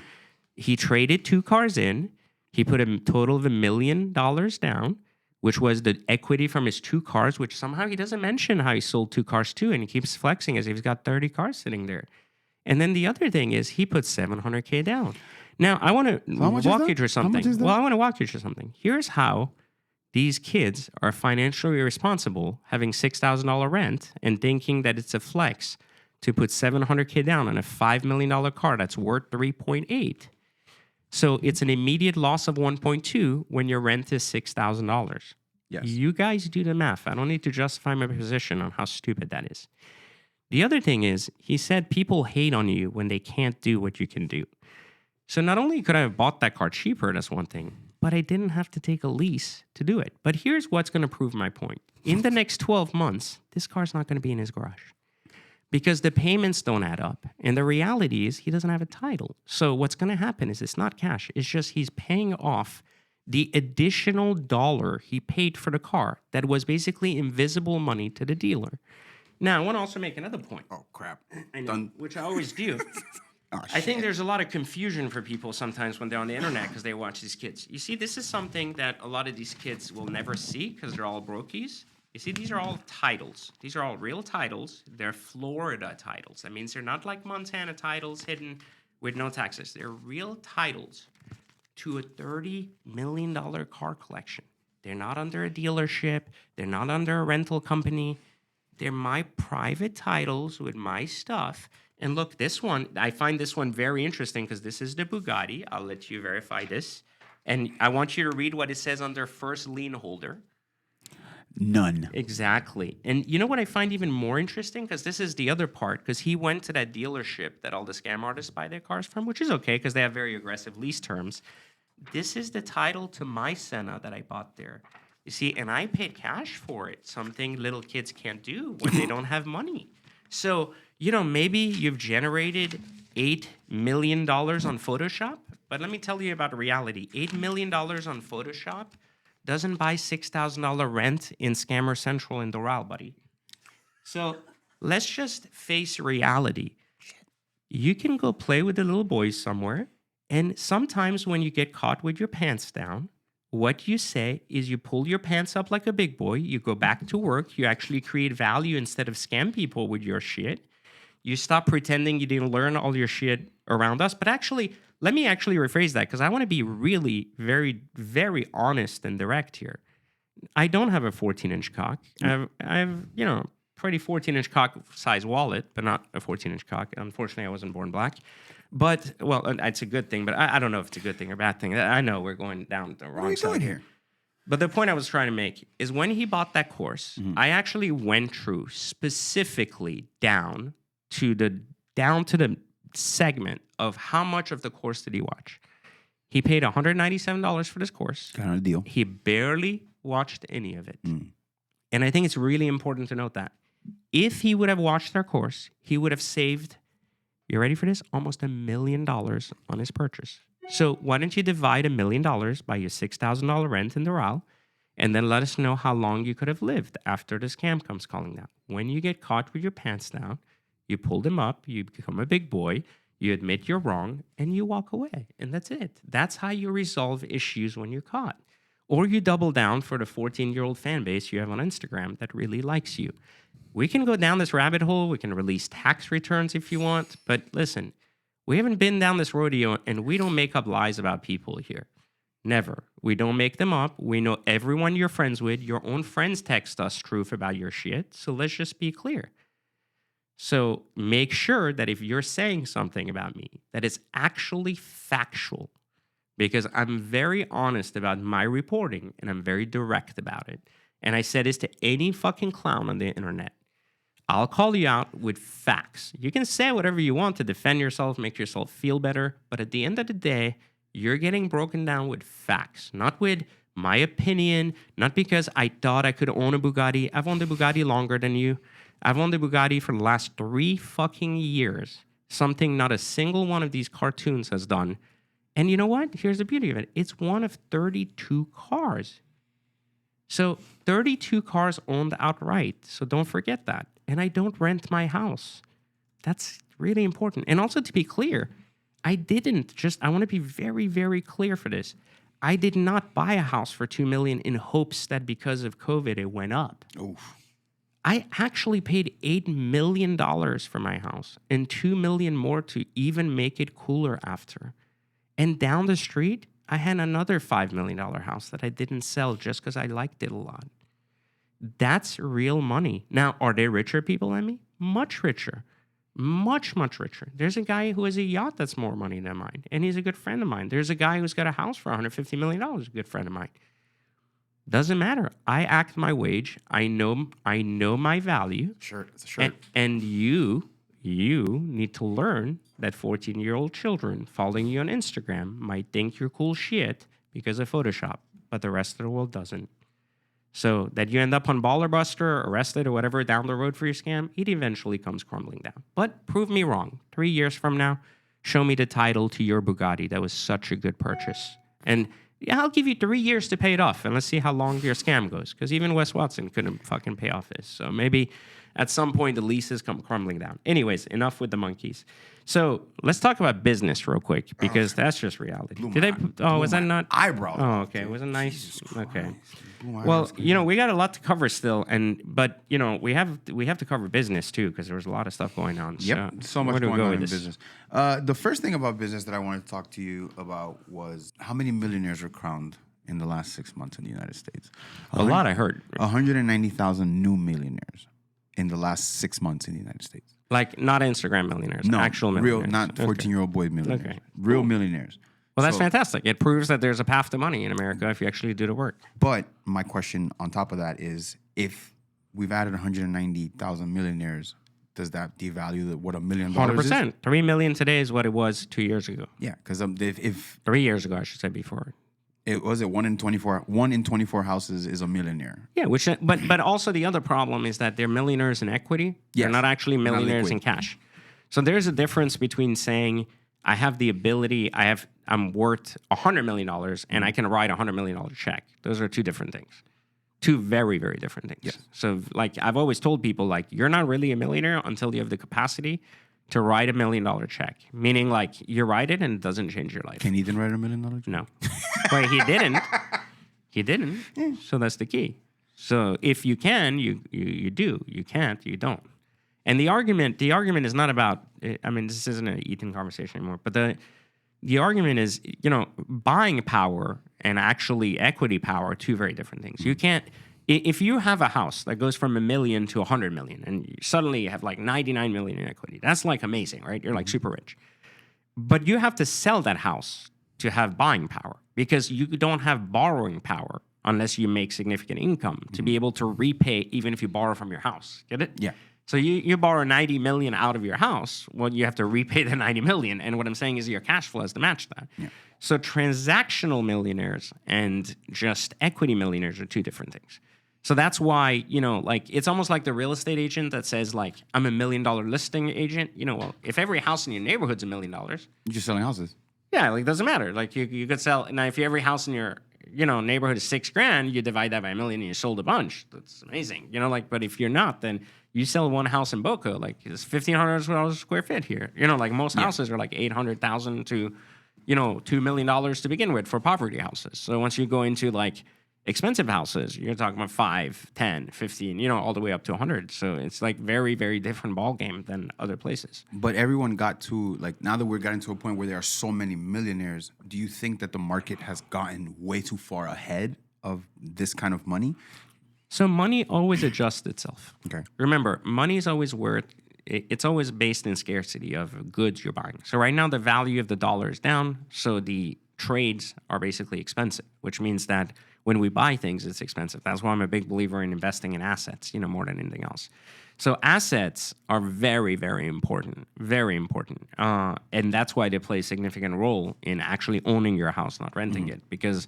He traded 2 cars in. He put a total of $1 million down, which was the equity from his 2 cars, which somehow he doesn't mention how he sold 2 cars too, and he keeps flexing as if he's got 30 cars sitting there. And then the other thing is he put $700K down. Now, I want to walk you through something. Well, I want to walk you through something. Here's how these kids are financially irresponsible, having $6,000 rent and thinking that it's a flex to put $700K down on a $5 million car that's worth 3.8. So it's an immediate loss of 1.2 when your rent is $6,000. Yes. You guys do the math. I don't need to justify my position on how stupid that is. The other thing is, he said people hate on you when they can't do what you can do. So not only could I have bought that car cheaper, that's one thing, but I didn't have to take a lease to do it. But here's what's going to prove my point. In the next 12 months, this car's not going to be in his garage because the payments don't add up. And the reality is he doesn't have a title. So what's going to happen is it's not cash. It's just he's paying off the additional dollar he paid for the car that was basically invisible money to the dealer. Now, I want to also make another point. Oh, crap. I know, which I always do. I think there's a lot of confusion for people sometimes when they're on the internet because they watch these kids. You see, this is something that a lot of these kids will never see because they're all brokies. You see, these are all titles. These are all real titles. They're Florida titles. That means they're not like Montana titles hidden with no taxes. They're real titles to a $30 million car collection. They're not under a dealership. They're not under a rental company. They're my private titles with my stuff And look, this one, I find this one very interesting because this is the Bugatti. I'll let you verify this. And I want you to read what it says on their first lien holder. None. Exactly. And you know what I find even more interesting? Because this is the other part. Because he went to that dealership that all the scam artists buy their cars from, which is okay because they have very aggressive lease terms. This is the title to my Senna that I bought there. You see, and I paid cash for it, something little kids can't do when they don't have money. So, maybe you've generated $8 million on Photoshop, but let me tell you about the reality. $8 million on Photoshop doesn't buy $6,000 rent in Scammer Central in Doral, buddy. So let's just face reality. You can go play with the little boys somewhere, and sometimes when you get caught with your pants down, what you say is you pull your pants up like a big boy, you go back to work, you actually create value instead of scam people with your shit. You stop pretending you didn't learn all your shit around us. But actually, let me actually rephrase that because I want to be really very, very honest and direct here. I don't have a 14-inch cock. I have pretty 14-inch cock size wallet, but not a 14-inch cock. Unfortunately, I wasn't born black. But, well, it's a good thing, but I don't know if it's a good thing or bad thing. I know we're going down the wrong side. What are you doing here? But the point I was trying to make is when he bought that course, I actually went through specifically down to the segment of how much of the course did he watch. He paid $197 for this course. Kind of a deal. He barely watched any of it. And I think it's really important to note that. If he would have watched their course, he would have saved, you ready for this? Almost $1 million on his purchase. So why don't you divide $1 million by your $6,000 rent in Doral, and then let us know how long you could have lived after the scam comes calling down. When you get caught with your pants down, you pull them up, you become a big boy, you admit you're wrong, and you walk away. And that's it. That's how you resolve issues when you're caught. Or you double down for the 14-year-old fan base you have on Instagram that really likes you. We can go down this rabbit hole. We can release tax returns if you want. But listen, we haven't been down this rodeo, and we don't make up lies about people here. Never. We don't make them up. We know everyone you're friends with. Your own friends text us truth about your shit. So let's just be clear. So make sure that if you're saying something about me, that it's actually factual. Because I'm very honest about my reporting, and I'm very direct about it. And I said this to any fucking clown on the internet. I'll call you out with facts. You can say whatever you want to defend yourself, make yourself feel better. But at the end of the day, you're getting broken down with facts, not with my opinion, not because I thought I could own a Bugatti. I've owned a Bugatti longer than you. I've owned a Bugatti for the last 3 fucking years. Something not a single one of these cartoons has done. And you know what? Here's the beauty of it. It's one of 32 cars. So 32 cars owned outright. So don't forget that. And I don't rent my house. That's really important. And also to be clear, I want to be very, very clear for this. I did not buy a house for $2 million in hopes that because of COVID, it went up. Oof. I actually paid $8 million for my house and $2 million more to even make it cooler after. And down the street, I had another $5 million house that I didn't sell just because I liked it a lot. That's real money. Now, are there richer people than me? Much richer. Much, much richer. There's a guy who has a yacht that's more money than mine, and he's a good friend of mine. There's a guy who's got a house for $150 million, a good friend of mine. Doesn't matter. I act my wage. I know my value. Shirt. It's a shirt. And you need to learn that 14-year-old children following you on Instagram might think you're cool shit because of Photoshop, but the rest of the world doesn't. So that you end up on Baller Buster, arrested, or whatever down the road for your scam, it eventually comes crumbling down. But prove me wrong. 3 years from now, show me the title to your Bugatti. That was such a good purchase. And yeah, I'll give you 3 years to pay it off, and let's see how long your scam goes. Because even Wes Watson couldn't fucking pay off this. So maybe at some point the leases come crumbling down. Anyways, enough with the monkeys. So let's talk about business real quick, because that's just reality. Was that not eyebrow? Oh, okay. It wasn't nice. Okay. Well, we got a lot to cover still, but we have to cover business too, because there was a lot of stuff going on. Yep, so much going on in business. The first thing about business that I wanted to talk to you about was how many millionaires were crowned in the last 6 months in the United States. A lot, I heard. 190,000 new millionaires. in the last 6 months in the United States. Like not Instagram millionaires, No, actual millionaires. real, not 14-year-old boy millionaires. Okay. Real millionaires. Well, that's So- fantastic. It proves that there's a path to money in America if you actually do the work. But my question on top of that is, if we've added 190,000 millionaires, does that devalue what $1 million is? 100%. 3 million today is what it was 2 years ago. Yeah, because if 3 years ago, I should say before. it was it 1 in 24 houses is a millionaire. Yeah, which but also the other problem is that they're millionaires in equity. They're Yes. not actually Not millionaires in liquid. cash. So there's a difference between saying I have the ability, I'm worth $100 million and I can write $100 million check. Those are two different things. Two very, very different things. Yes. So like I've always told people, like, you're not really a millionaire until you have the capacity to write $1 million check. Meaning like you write it and it doesn't change your life. Can Ethan write $1 million? No. Wait, he didn't. He didn't. So that's the key. So if you can, you do. You can't, you don't. And the argument is not about, I mean, this isn't an Ethan conversation anymore, but the argument is, buying power and actually equity power are two very different things. You can't, if you have a house that goes from $1 million to $100 million and you suddenly have like 99 million in equity, that's like amazing, right? You're like super rich. But you have to sell that house to have buying power because you don't have borrowing power unless you make significant income to be able to repay even if you borrow from your house. Get it? Yeah. So you borrow 90 million out of your house, well, you have to repay the 90 million. And what I'm saying is your cash flow has to match that. Yeah. So transactional millionaires and just equity millionaires are two different things. So that's why, like, it's almost like the real estate agent that says, like, I'm $1 million listing agent. Well, if every house in your neighborhood's $1 million, You're just selling houses. yeah, like, doesn't matter. Like, you could sell, now, if every house in your, neighborhood is $6,000, you divide that by $1 million and you sold a bunch. That's amazing. But if you're not, then you sell one house in Boca, like, it's $1,500 a square foot here. Like, most houses are like $800,000 to, $2 million to begin with for poverty houses. So once you go into, like, expensive houses, you're talking about 5, 10, 15, all the way up to 100. So it's like very, very different ball game than other places. But everyone got to, like, now that we're getting to a point where there are so many millionaires, do you think that the market has gotten way too far ahead of this kind of money? So money always adjusts itself. Okay. Remember, money is always it's always based in scarcity of goods you're buying. So right now the value of the dollar is down, so the trades are basically expensive, which means that when we buy things, it's expensive. That's why I'm a big believer in investing in assets, more than anything else. So assets are very, very important, very important. And that's why they play a significant role in actually owning your house, not renting it. Because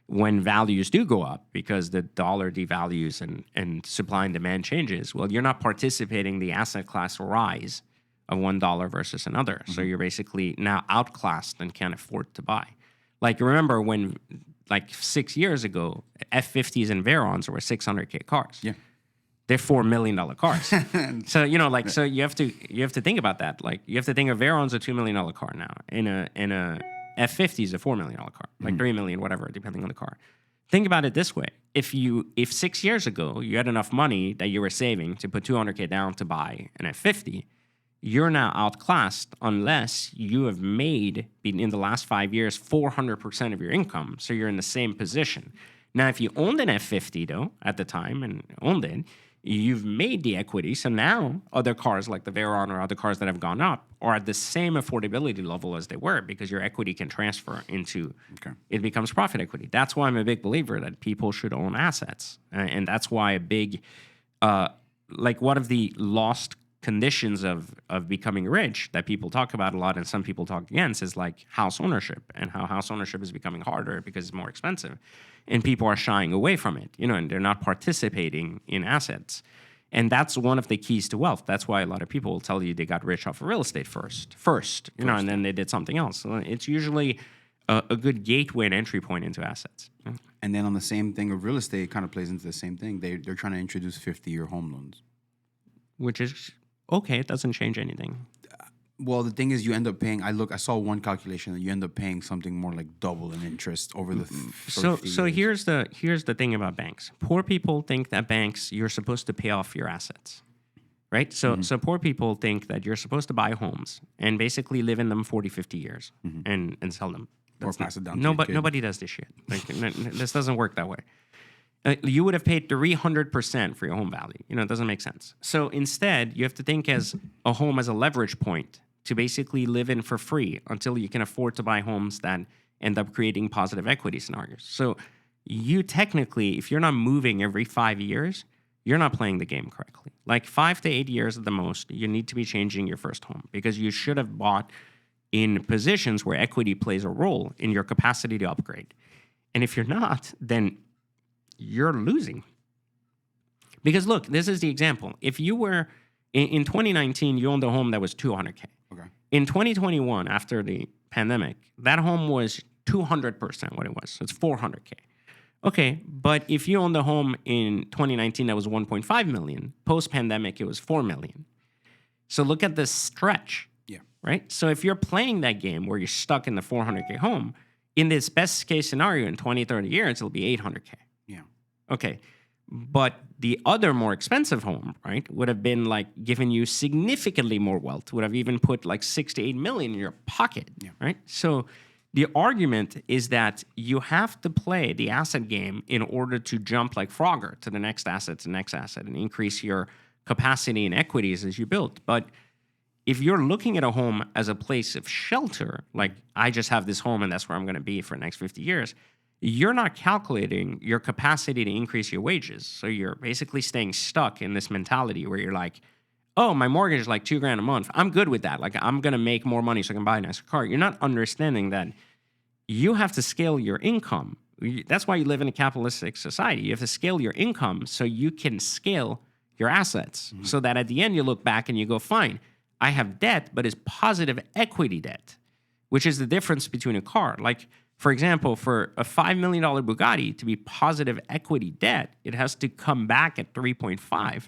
when values do go up, because the dollar devalues and supply and demand changes, well, you're not participating in the asset class rise of $1 versus another. So you're basically now outclassed and can't afford to buy. Like, remember when, like 6 years ago, F50s and Veyrons were $600K cars. Yeah. They're $4 million cars. So, so you have to think about that. Like, you have to think of Veyron's a $2 million car now. In a F50 is a $4 million car, like 3 million, whatever, depending on the car. Think about it this way. If 6 years ago you had enough money that you were saving to put $200K down to buy an F50, you're now outclassed unless you have made, in the last 5 years, 400% of your income. So you're in the same position. Now, if you owned an F50, though, at the time and owned it, you've made the equity. So now other cars like the Veyron or other cars that have gone up are at the same affordability level as they were because your equity can transfer into, it becomes profit equity. That's why I'm a big believer that people should own assets. And that's why a big, one of the lost conditions of becoming rich that people talk about a lot and some people talk against is like house ownership, and how house ownership is becoming harder because it's more expensive and people are shying away from it, and they're not participating in assets. And that's one of the keys to wealth. That's why a lot of people will tell you they got rich off of real estate first, and then they did something else. So it's usually a good gateway and entry point into assets. And then on the same thing of real estate, it kind of plays into the same thing. They're trying to introduce 50-year home loans. Which is okay, it doesn't change anything. Well, the thing is, you end up paying. I saw one calculation that you end up paying something more like double in interest over the. So here's the thing about banks. Poor people think that banks, you're supposed to pay off your assets, right? So so poor people think that you're supposed to buy homes and basically live in them 40, 50 years and sell them. Or pass it down. Nobody does this shit. Like, this doesn't work that way. You would have paid 300% for your home value. It doesn't make sense. So instead, you have to think as a home as a leverage point to basically live in for free until you can afford to buy homes that end up creating positive equity scenarios. So you technically, if you're not moving every 5 years, you're not playing the game correctly. Like 5 to 8 years at the most, you need to be changing your first home because you should have bought in positions where equity plays a role in your capacity to upgrade. And if you're not, then you're losing. Because look, this is the example. If you were, in 2019, you owned a home that was $200K. Okay. In 2021, after the pandemic, that home was 200% what it was. So it's $400K. Okay, but if you owned a home in 2019 that was 1.5 million, post-pandemic, it was 4 million. So look at the stretch. Yeah. Right? So if you're playing that game where you're stuck in the 400K home, in this best case scenario, in 20, 30 years, it'll be 800K. Yeah. Okay. But the other more expensive home, right, would have been like giving you significantly more wealth, would have even put like 6 to 8 million in your pocket. Yeah. Right? So the argument is that you have to play the asset game in order to jump like Frogger to the next asset, and increase your capacity and equities as you build. But if you're looking at a home as a place of shelter, like I just have this home and that's where I'm going to be for the next 50 years, you're not calculating your capacity to increase your wages. So you're basically staying stuck in this mentality where you're like, oh, my mortgage is like $2,000 a month. I'm good with that. Like I'm going to make more money so I can buy a nicer car. You're not understanding that you have to scale your income. That's why you live in a capitalistic society. You have to scale your income so you can scale your assets so that at the end you look back and you go, fine, I have debt, but it's positive equity debt, which is the difference between a car. Like, for example, for a $5 million Bugatti to be positive equity debt, it has to come back at 3.5.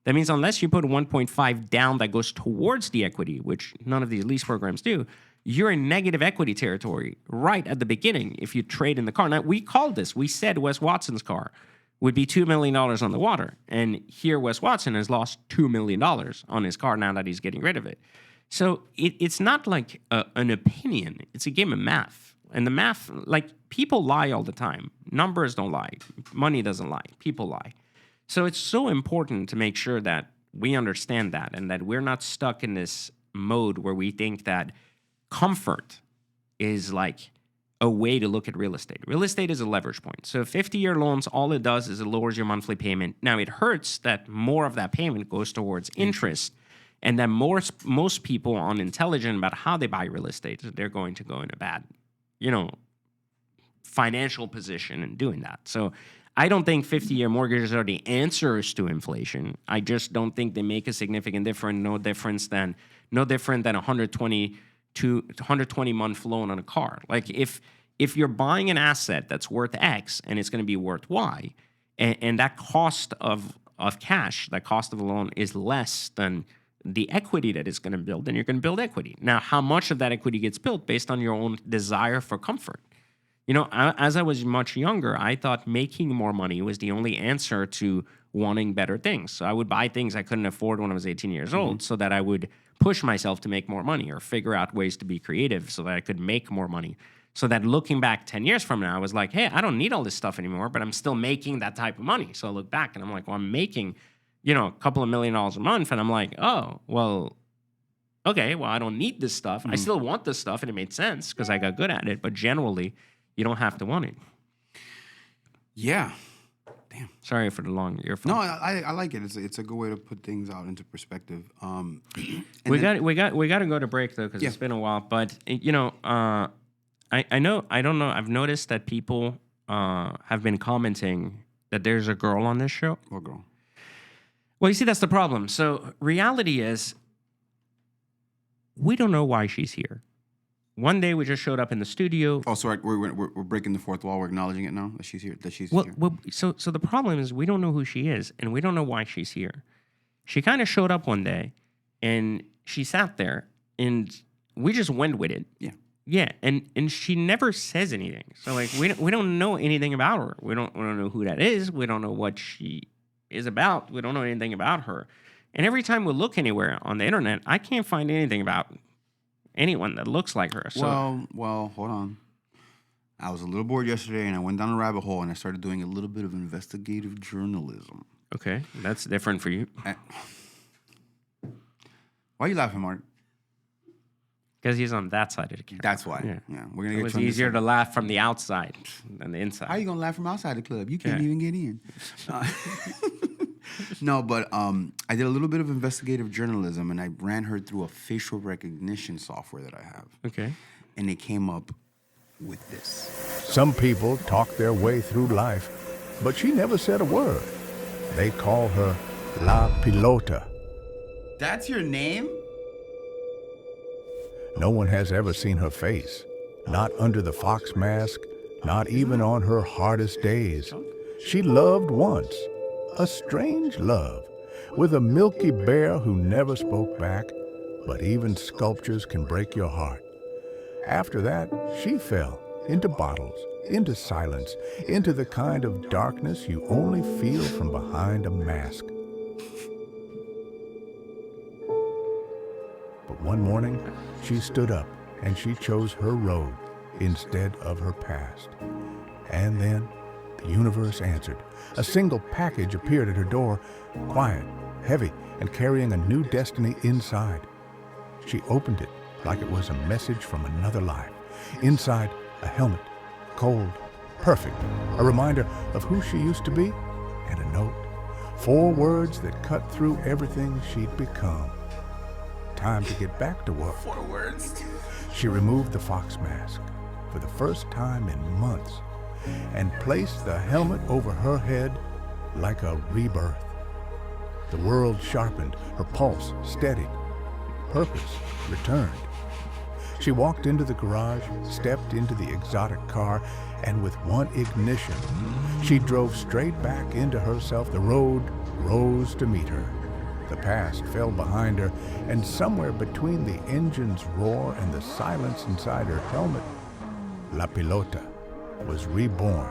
That means unless you put 1.5 down that goes towards the equity, which none of these lease programs do, you're in negative equity territory right at the beginning if you trade in the car. Now, we called this. We said Wes Watson's car would be $2 million on the water. And here Wes Watson has lost $2 million on his car now that he's getting rid of it. So it's not like an opinion. It's a game of math. And the math, like people lie all the time. Numbers don't lie. Money doesn't lie. People lie. So it's so important to make sure that we understand that and that we're not stuck in this mode where we think that comfort is like a way to look at real estate. Real estate is a leverage point. So 50-year loans, all it does is it lowers your monthly payment. Now, it hurts that more of that payment goes towards interest, and that most people are unintelligent about how they buy real estate. They're going to go in a bad, financial position in doing that. So I don't think 50-year mortgages are the answers to inflation. I just don't think they make a significant difference, no different than a 120-month loan on a car. Like if you're buying an asset that's worth X and it's going to be worth Y, and that cost of cash, that cost of a loan is less than the equity that it's going to build, then you're going to build equity. Now, how much of that equity gets built based on your own desire for comfort? As I was much younger, I thought making more money was the only answer to wanting better things. So I would buy things I couldn't afford when I was 18 years old so that I would push myself to make more money or figure out ways to be creative so that I could make more money. So that looking back 10 years from now, I was like, hey, I don't need all this stuff anymore, but I'm still making that type of money. So I look back and I'm like, well, I'm making, a couple of $1 million a month. And I'm like, oh, well, okay, well, I don't need this stuff. I still want this stuff. And it made sense because I got good at it. But generally, you don't have to want it. Yeah. Damn. Sorry for the long earphone. No, I like it. It's a good way to put things out into perspective. We got to go to break though because it's been a while. But I know I don't know. I've noticed that people have been commenting that there's a girl on this show. What girl? Well, you see, that's the problem. So reality is, we don't know why she's here. One day we just showed up in the studio. Oh, sorry, we're breaking the fourth wall. We're acknowledging it now that she's here. Here. Well, so the problem is we don't know who she is, and we don't know why she's here. She kind of showed up one day, and she sat there, and we just went with it. Yeah. Yeah, and she never says anything. So like we don't know anything about her. We don't know who that is. We don't know what she is about. We don't know anything about her. And every time we look anywhere on the internet, I can't find anything about anyone that looks like her. So, well, hold on. I was a little bored yesterday, and I went down a rabbit hole, and I started doing a little bit of investigative journalism. Okay, that's different for you. Why are you laughing, Mark? Because he's on that side of the camera. That's why. Yeah. We're gonna It get was you on this easier side. to laugh from the outside than the inside. How are you gonna laugh from outside the club? You can't Yeah. even get in. No, but I did a little bit of investigative journalism, and I ran her through a facial recognition software that I have, Okay. and it came up with this. Some people talk their way through life, but she never said a word. They call her La Pilota. That's your name? No one has ever seen her face, not under the fox mask, not even on her hardest days. She loved once, a strange love, with a milky bear who never spoke back, but even sculptures can break your heart. After that, she fell into bottles, into silence, into the kind of darkness you only feel from behind a mask. But one morning, she stood up and she chose her road instead of her past. And then the universe answered. A single package appeared at her door, quiet, heavy, and carrying a new destiny inside. She opened it like it was a message from another life. Inside, a helmet, cold, perfect, a reminder of who she used to be, and a note. 4 words that cut through everything she'd become. Time to get back to work. 4 words. She removed the fox mask for the first time in months and placed the helmet over her head like a rebirth. The world sharpened, her pulse steadied, purpose returned. She walked into the garage, stepped into the exotic car, and with one ignition, she drove straight back into herself. The road rose to meet her. The past fell behind her, and somewhere between the engine's roar and the silence inside her helmet, La Pilota was reborn.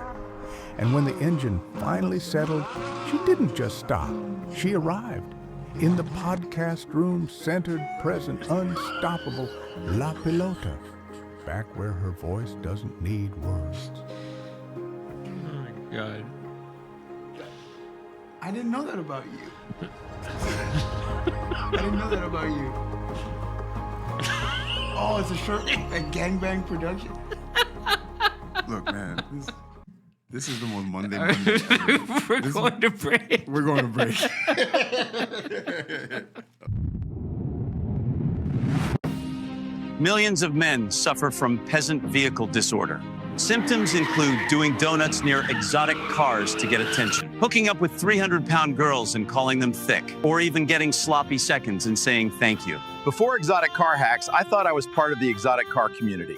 And when the engine finally settled, she didn't just stop. She arrived. In the podcast room, centered, present, unstoppable, La Pilota. Back where her voice doesn't need words. Oh my God. I didn't know that about you. I didn't know that about you. Oh, it's a gangbang production. Look, man, this is the most Monday. We're going to break. We're going to break. Millions of men suffer from peasant vehicle disorder. Symptoms include doing donuts near exotic cars to get attention, hooking up with 300-pound girls and calling them thick, or even getting sloppy seconds and saying thank you. Before Exotic Car Hacks, I thought I was part of the exotic car community.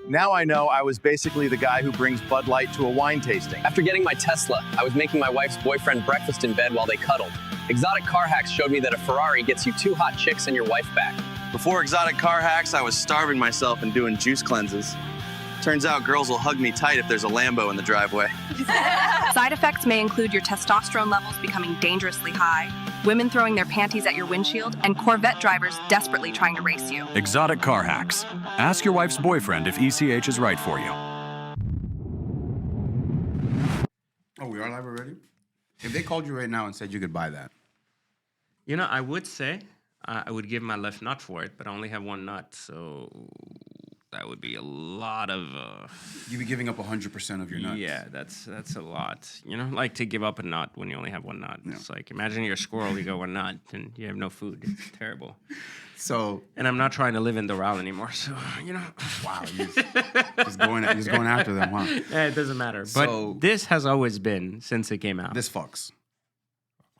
Now I know I was basically the guy who brings Bud Light to a wine tasting. After getting my Tesla, I was making my wife's boyfriend breakfast in bed while they cuddled. Exotic Car Hacks showed me that a Ferrari gets you 2 hot chicks and your wife back. Before Exotic Car Hacks, I was starving myself and doing juice cleanses. Turns out girls will hug me tight if there's a Lambo in the driveway. Side effects may include your testosterone levels becoming dangerously high, women throwing their panties at your windshield, and Corvette drivers desperately trying to race you. Exotic Car Hacks. Ask your wife's boyfriend if ECH is right for you. Oh, we are live already? If they called you right now and said you could buy that, You know, I would say I would give my left nut for it, but I only have one nut, so that would be a lot of. you'd be giving up 100% of your nuts. Yeah, that's a lot. You know, like to give up a nut when you only have one nut. Yeah. It's like imagine you're a squirrel, you go one nut, and you have no food. It's terrible. So, And I'm not trying to live in Doral anymore, so you know. wow, just going after them, huh? Yeah, it doesn't matter. So- But this has always been since it came out. This fucks.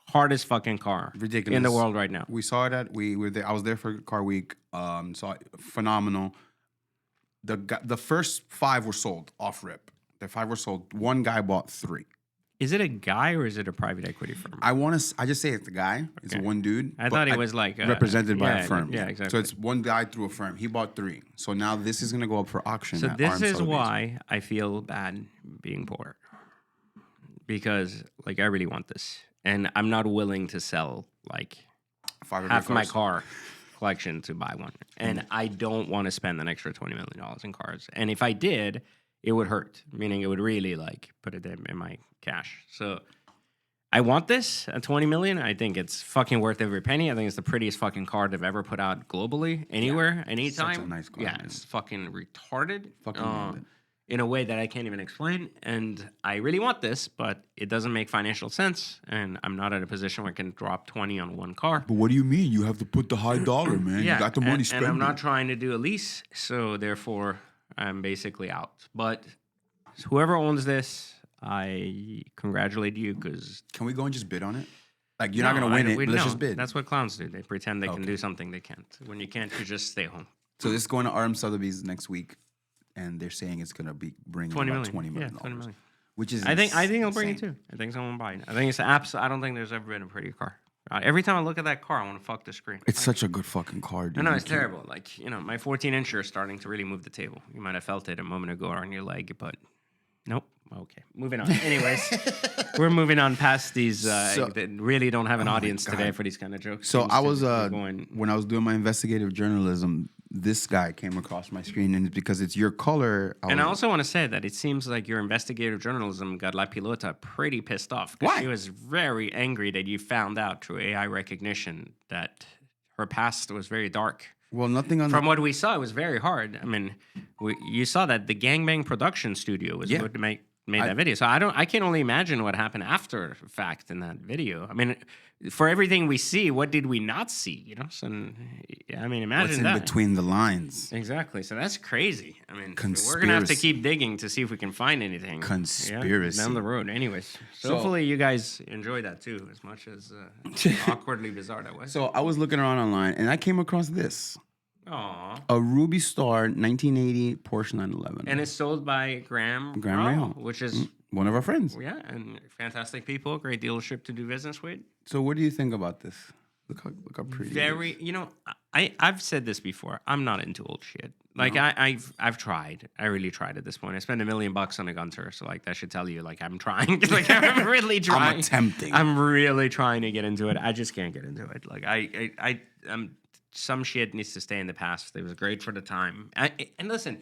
Hardest fucking car Ridiculous. in the world right now. We saw it we were there. I was there for Car Week. Saw it, phenomenal. The first 5 were sold off rip. The 5 were sold. One guy bought 3. Is it a guy or is it a private equity firm? I just say it's the guy. It's Okay. one dude. I but thought it was like represented by a yeah, firm. Yeah, exactly. So it's one guy through a firm. He bought 3. So now this is gonna go up for auction. So at this Arms is Sotheby's. why I feel bad being poor. Because like I really want this. And I'm not willing to sell like 5 of half your my cars. car collection to buy one. And I don't want to spend an extra $20 million in cars. And if I did, it would hurt. Meaning it would really like put it in my cash. So I want this at 20 million. I think it's fucking worth every penny. I think it's the prettiest fucking car they've ever put out globally, anywhere, anytime. Such a nice car. Yeah, man. it's fucking retarded. Fucking love it. In a way that I can't even explain. And I really want this, but it doesn't make financial sense. And I'm not at a position where I can drop 20 on one car. But what do you mean? You have to put the high dollar, man. You got the money spent. And I'm not trying to do a lease, so therefore I'm basically out. But whoever owns this, I congratulate you because... Can we go and just bid on it? Like, you're not going to win it, but let's just bid. That's what clowns do. They pretend they can do something they can't. When you can't, you just stay home. So this is going to RM Sotheby's next week. And they're saying it's going to be bringing about $20 million. Yeah, 20 million. Which is I think it'll bring it too. I think someone will buy it. I think it's I don't think there's ever been a prettier car. Every time I look at that car, I want to fuck the screen. It's such a good fucking car, dude. I know, it's terrible. Like, my 14-incher is starting to really move the table. You might have felt it a moment ago on your leg, but nope. Okay, moving on. Anyways, we're moving on past these that really don't have an audience today for these kind of jokes. So I was, when I was doing my investigative journalism, this guy came across my screen, and it's because it's your color. I also want to say that it seems like your investigative journalism got La Pilota pretty pissed off. Why? She was very angry that you found out through AI recognition that her past was very dark. Well, nothing on From what we saw, it was very hard. I mean, you saw that the Gangbang production studio was what made that video. So I can only imagine what happened after the fact in that video. I mean, for everything we see, what did we not see? So, I mean, imagine what's in that. between the lines. Exactly. So that's crazy. I mean, Conspiracy. we're gonna have to keep digging to see if we can find anything. Conspiracy. Down the road. Anyways, so hopefully you guys enjoy that too, as much as awkwardly bizarre that was. So I was looking around online, and I came across this. Aww. A Rubystar 1980 Porsche 911. And it's sold by Graham Rail, which is one of our friends. Yeah, and fantastic people, great dealership to do business with. So what do you think about this? Look how pretty it is. I've said this before. I'm not into old shit. Like I've tried. I really tried at this point. I spent $1 million on a Gunter, so like that should tell you like I'm trying. Like I'm really trying. I'm attempting. I'm really trying to get into it. I just can't get into it. Like I'm some shit needs to stay in the past. It was great for the time. And listen,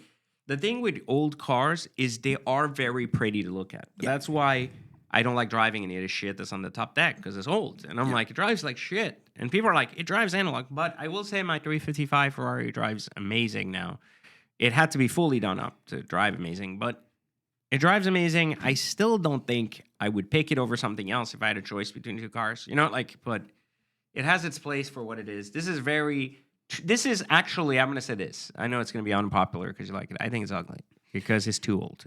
the thing with old cars is they are very pretty to look at. That's why I don't like driving any of the shit that's on the top deck because it's old. And I'm like, it drives like shit. And people are like, it drives analog. But I will say my 355 Ferrari drives amazing now. It had to be fully done up to drive amazing, but it drives amazing. I still don't think I would pick it over something else if I had a choice between two cars. But it has its place for what it is. This is actually, I'm going to say this. I know it's going to be unpopular because you like it. I think it's ugly because it's too old.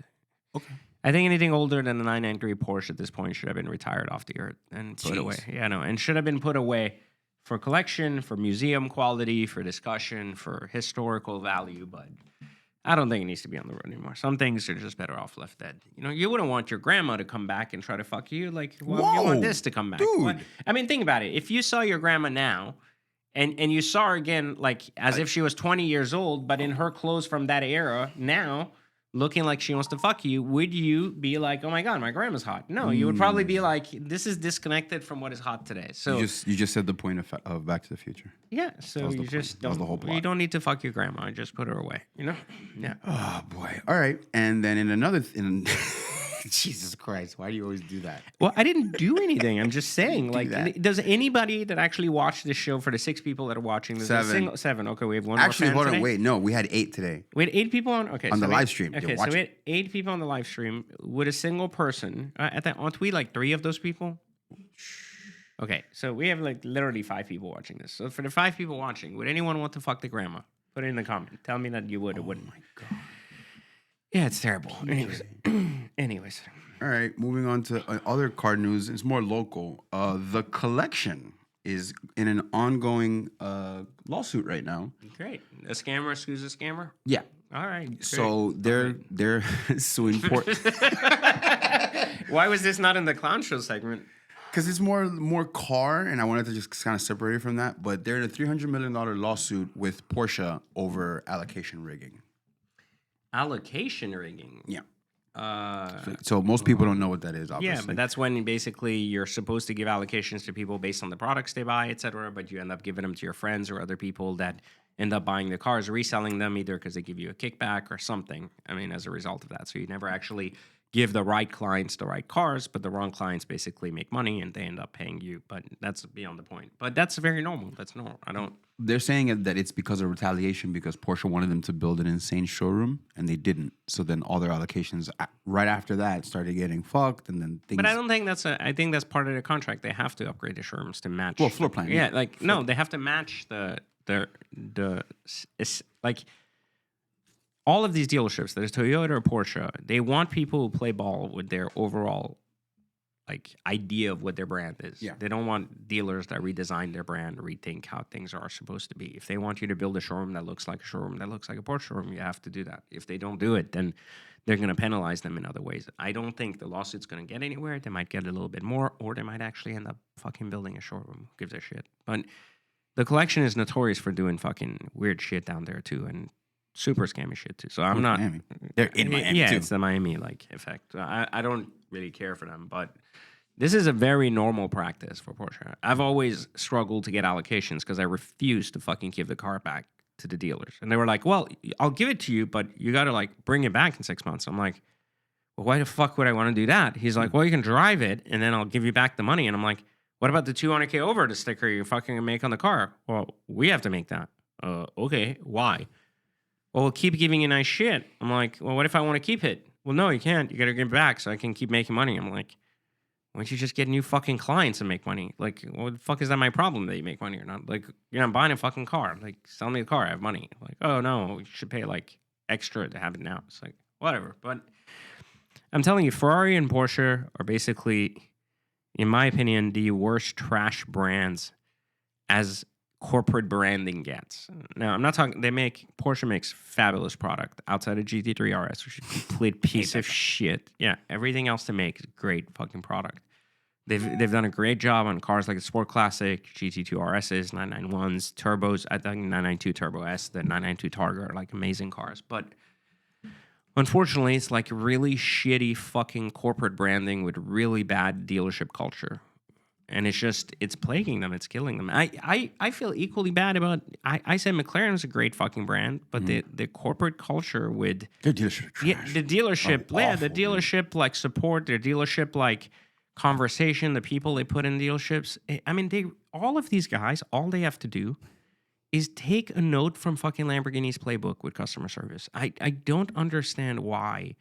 Okay. I think anything older than the 993 Porsche at this point should have been retired off the earth and put away. Yeah, no, and should have been put away for collection, for museum quality, for discussion, for historical value. But I don't think it needs to be on the road anymore. Some things are just better off left dead. You wouldn't want your grandma to come back and try to fuck you. Like, well, you want this to come back. Dude. I mean, think about it. If you saw your grandma now and you saw her again, like, as if she was 20 years old, but in her clothes from that era now, looking like she wants to fuck you, would you be like, oh my God, my grandma's hot? No, you would probably be like, this is disconnected from what is hot today. So you just said the point of Back to the Future. Yeah, so you just that was the whole plot. You don't need to fuck your grandma. Just put her away, Yeah. Oh, boy. All right. And then in Jesus Christ, why do you always do that? Well, I didn't do anything. I'm just saying, like, does anybody that actually watched this show for the 6 people that are watching this? 7. 7. Okay, we have one Actually, more fan hold on. today? Wait, no, we had 8 today. We had 8 people on. Okay, on so the live stream. Okay, so we had 8 people on the live stream. Would a single person aren't we like 3 of those people? Okay, so we have like literally 5 people watching this. So for the 5 people watching, would anyone want to fuck the grandma? Put it in the comment. Tell me that you would or wouldn't. Oh my God. Yeah, it's terrible. Anyways. All right, moving on to other car news. It's more local. The Collection is in an ongoing lawsuit right now. Great. A scammer sues a scammer? Yeah. All right. Great. So they're suing Why was this not in the clown show segment? Because it's more car, and I wanted to just kind of separate it from that. But they're in a $300 million lawsuit with Porsche over allocation rigging. Allocation rigging? Yeah. So most people don't know what that is, obviously. Yeah, but that's when basically you're supposed to give allocations to people based on the products they buy, et cetera, but you end up giving them to your friends or other people that end up buying the cars, reselling them either because they give you a kickback or something. I mean, as a result of that. So you never actually give the right clients the right cars, but the wrong clients basically make money and they end up paying you. But that's beyond the point. But that's very normal. That's normal. They're saying that it's because of retaliation because Porsche wanted them to build an insane showroom and they didn't. So then all their allocations right after that started getting fucked and then things. But I don't think I think that's part of the contract. They have to upgrade the showrooms to match. Well, floor plan. Yeah, like no, they have to match like all of these dealerships, there's Toyota or Porsche, they want people who play ball with their overall like idea of what their brand is. Yeah. They don't want dealers that redesign their brand, rethink how things are supposed to be. If they want you to build a showroom that looks like a showroom, that looks like a Porsche showroom, you have to do that. If they don't do it, then they're going to penalize them in other ways. I don't think the lawsuit's going to get anywhere. They might get a little bit more, or they might actually end up fucking building a showroom. Who gives a shit? But the collection is notorious for doing fucking weird shit down there too, and super scammy shit too. So I'm not. Miami. They're in Miami yeah, too. it's the Miami like effect. I don't really care for them, but this is a very normal practice for Porsche. I've always struggled to get allocations because I refuse to fucking give the car back to the dealers, and they were like, "Well, I'll give it to you, but you got to like bring it back in 6 months." I'm like, "Well, why the fuck would I want to do that?" He's like, "Well, you can drive it, and then I'll give you back the money." And I'm like, "What about the 200K over the sticker you fucking make on the car?" Well, we have to make that. Okay, why? Well, we'll keep giving you nice shit. I'm like, well, what if I want to keep it? Well, no, you can't. You got to give it back so I can keep making money. I'm like, why don't you just get new fucking clients and make money? Like, what the fuck is that my problem that you make money or not? Like, you're not buying a fucking car. Like, sell me the car. I have money. Like, oh, no, you should pay, like, extra to have it now. It's like, whatever. But I'm telling you, Ferrari and Porsche are basically, in my opinion, the worst trash brands as corporate branding gets. Now, I'm not talking, Porsche makes fabulous product outside of GT3 RS, which is a complete piece of shit. Yeah, everything else they make is great fucking product. They've done a great job on cars like the Sport Classic, GT2 RSs, 991s, turbos. I think 992 Turbo S, the 992 Targa are like amazing cars. But unfortunately, it's like really shitty fucking corporate branding with really bad dealership culture. And it's plaguing them. It's killing them. I feel equally bad about, I said McLaren is a great fucking brand, but the corporate culture with Their dealership trash. yeah, the dealership, the dealership like support, their dealership like conversation, the people they put in dealerships. I mean, all of these guys, all they have to do is take a note from fucking Lamborghini's playbook with customer service. I don't understand why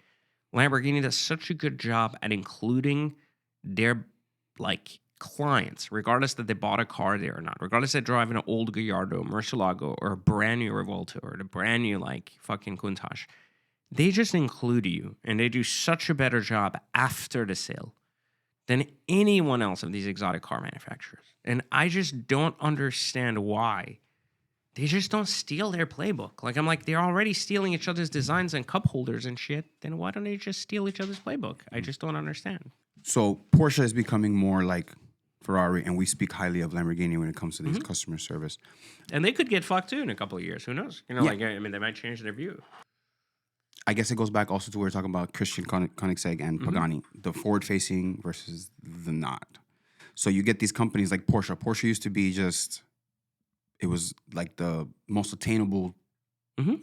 Lamborghini does such a good job at including their like clients, regardless that they bought a car there or not, regardless they're driving an old Gallardo, Murcielago, or a brand new Revolta, or a brand new like fucking Countach. They just include you, and they do such a better job after the sale than anyone else of these exotic car manufacturers. And I just don't understand why they just don't steal their playbook. Like, I'm like, they're already stealing each other's designs and cup holders and shit. Then why don't they just steal each other's playbook? I just don't understand. So Porsche is becoming more like Ferrari, and we speak highly of Lamborghini when it comes to these customer service. And they could get fucked too in a couple of years. Who knows? You know, like, I mean, they might change their view. I guess it goes back also to what we were talking about Christian Koenigsegg and Pagani, the forward-facing versus the not. So you get these companies like Porsche. Porsche used to be just, it was like the most attainable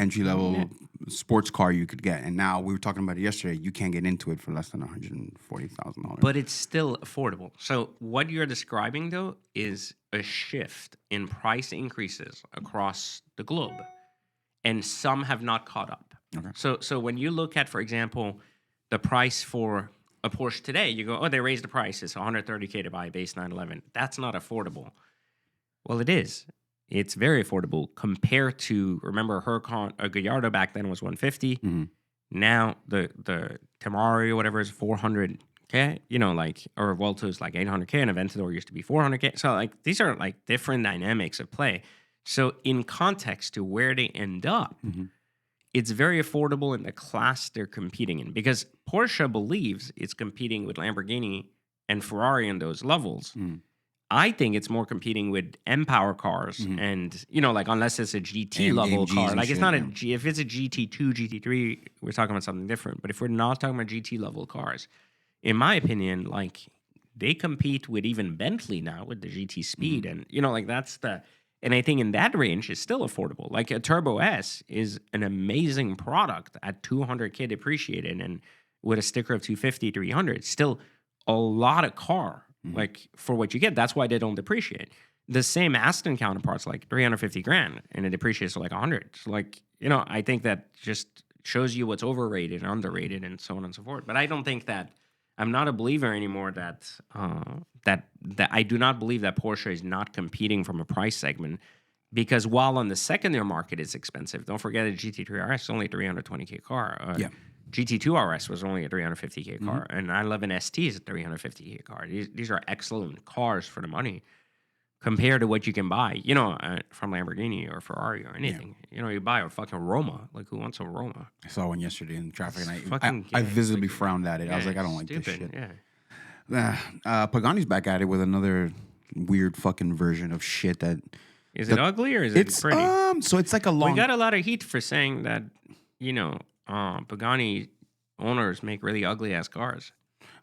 entry-level sports car you could get. And now, we were talking about it yesterday, you can't get into it for less than $140,000. But it's still affordable. So what you're describing, though, is a shift in price increases across the globe. And some have not caught up. Okay. So when you look at, for example, the price for a Porsche today, you go, oh, they raised the price. It's $130K to buy a base 911. That's not affordable. Well, it is. It's very affordable compared to, remember, a Gallardo back then was $150. Now the Tamari or whatever is $400K. You know, like, or Volta is like $800K, and Aventador used to be $400K. So like, these are like different dynamics of play. So in context to where they end up, it's very affordable in the class they're competing in, because Porsche believes it's competing with Lamborghini and Ferrari in those levels. I think it's more competing with M-Power cars and, you know, like, unless it's a GT level car. Like, it's not a G. If it's a GT2, GT3, we're talking about something different. But if we're not talking about GT level cars, in my opinion, like, they compete with even Bentley now with the GT Speed. And, you know, like, that's the... And I think in that range, it's still affordable. Like a Turbo S is an amazing product at 200K depreciated and with a sticker of 250, 300. Still a lot of car, like for what you get. That's why they don't depreciate. The same Aston counterparts, like 350 grand, and it depreciates to like 100. So like, I think that just shows you what's overrated and underrated and so on and so forth. But I don't think that, I'm not a believer anymore that I do not believe that Porsche is not competing from a price segment, because while on the secondary market it's expensive, don't forget that GT3 RS is only a 320K car. GT2 RS was only a 350K car, and I love an ST is a 350K car. These are excellent cars for the money compared to what you can buy, from Lamborghini or Ferrari or anything. You buy a fucking Roma. Like, who wants a Roma? I saw one yesterday in traffic, It's and I visibly frowned at it. I was like, I don't like this shit. Yeah. Pagani's back at it with another weird fucking version of shit that... Is it ugly or is it pretty? So it's like a long... We got a lot of heat for saying that, Pagani owners make really ugly-ass cars.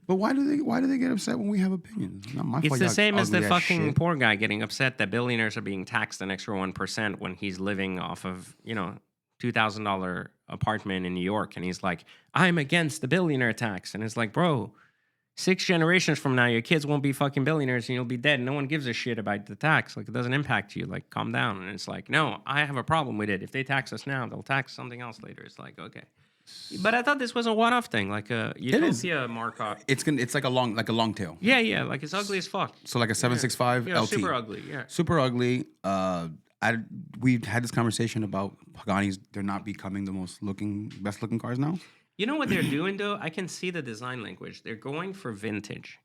But why do they get upset when we have opinions? Not my It's fault, the y'all same as the ugly-ass fucking shit. poor guy getting upset that billionaires are being taxed an extra 1% when he's living off of, $2,000 apartment in New York. And he's like, I'm against the billionaire tax. And it's like, bro, 6 generations from now, your kids won't be fucking billionaires and you'll be dead. No one gives a shit about the tax. Like, it doesn't impact you. Like, calm down. And it's like, no, I have a problem with it. If they tax us now, they'll tax something else later. It's like, okay. But I thought this was a one-off thing, like a Utopia markup. It's like a long tail. Yeah, like it's ugly as fuck. So like a 765 LT. Super ugly. Yeah, super ugly. We had this conversation about Pagani's. They're not becoming the best looking cars now. You know what they're doing though? I can see the design language. They're going for vintage,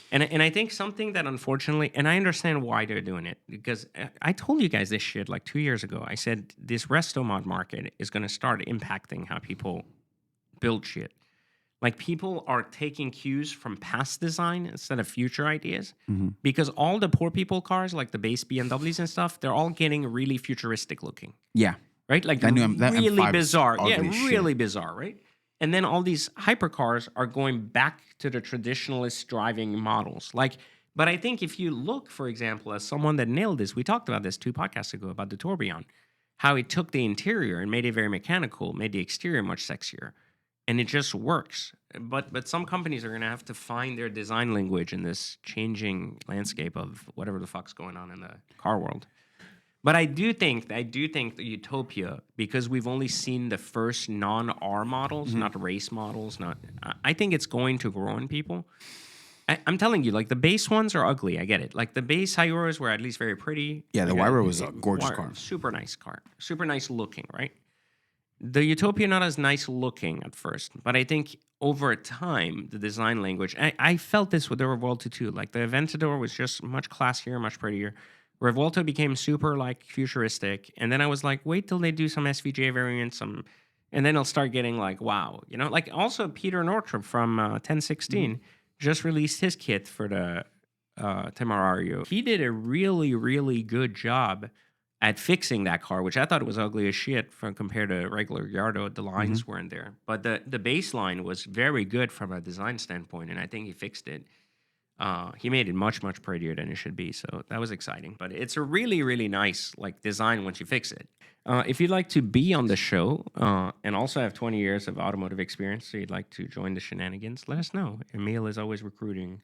and I think something that unfortunately, and I understand why they're doing it, because I told you guys this shit like 2 years ago. I said this Restomod market is going to start impacting how people build shit. Like, people are taking cues from past design instead of future ideas, because all the poor people cars, like the base BMWs and stuff, they're all getting really futuristic looking. Yeah. Right? Like, really bizarre. Yeah, really bizarre, right? And then all these hypercars are going back to the traditionalist driving models. Like, but I think if you look, for example, as someone that nailed this, we talked about this 2 podcasts ago about the Tourbillon, how it took the interior and made it very mechanical, made the exterior much sexier. And it just works. But some companies are going to have to find their design language in this changing landscape of whatever the fuck's going on in the car world. But I do think the Utopia, because we've only seen the first non-R models, not race models, I think it's going to grow in people. I'm telling you, like, the base ones are ugly. I get it. Like, the base Hyuras were at least very pretty. Yeah, the Wyra was a gorgeous car. Super nice car. Super nice looking, right? The Utopia not as nice looking at first, but I think over time, the design language, I felt this with the Revolta too. Like, the Aventador was just much classier, much prettier. Revolta became super like futuristic, and then I was like, wait till they do some SVJ variants, and then it'll start getting like, wow, like also Peter Northrop from 1016 just released his kit for the Temerario. He did a really, really good job at fixing that car, which I thought was ugly as shit compared to regular Yardo. The lines weren't there, but the baseline was very good from a design standpoint, and I think he fixed it. He made it much, much prettier than it should be, so that was exciting. But it's a really, really nice like design once you fix it. If you'd like to be on the show and also have 20 years of automotive experience, so you'd like to join the shenanigans, let us know. Emil is always recruiting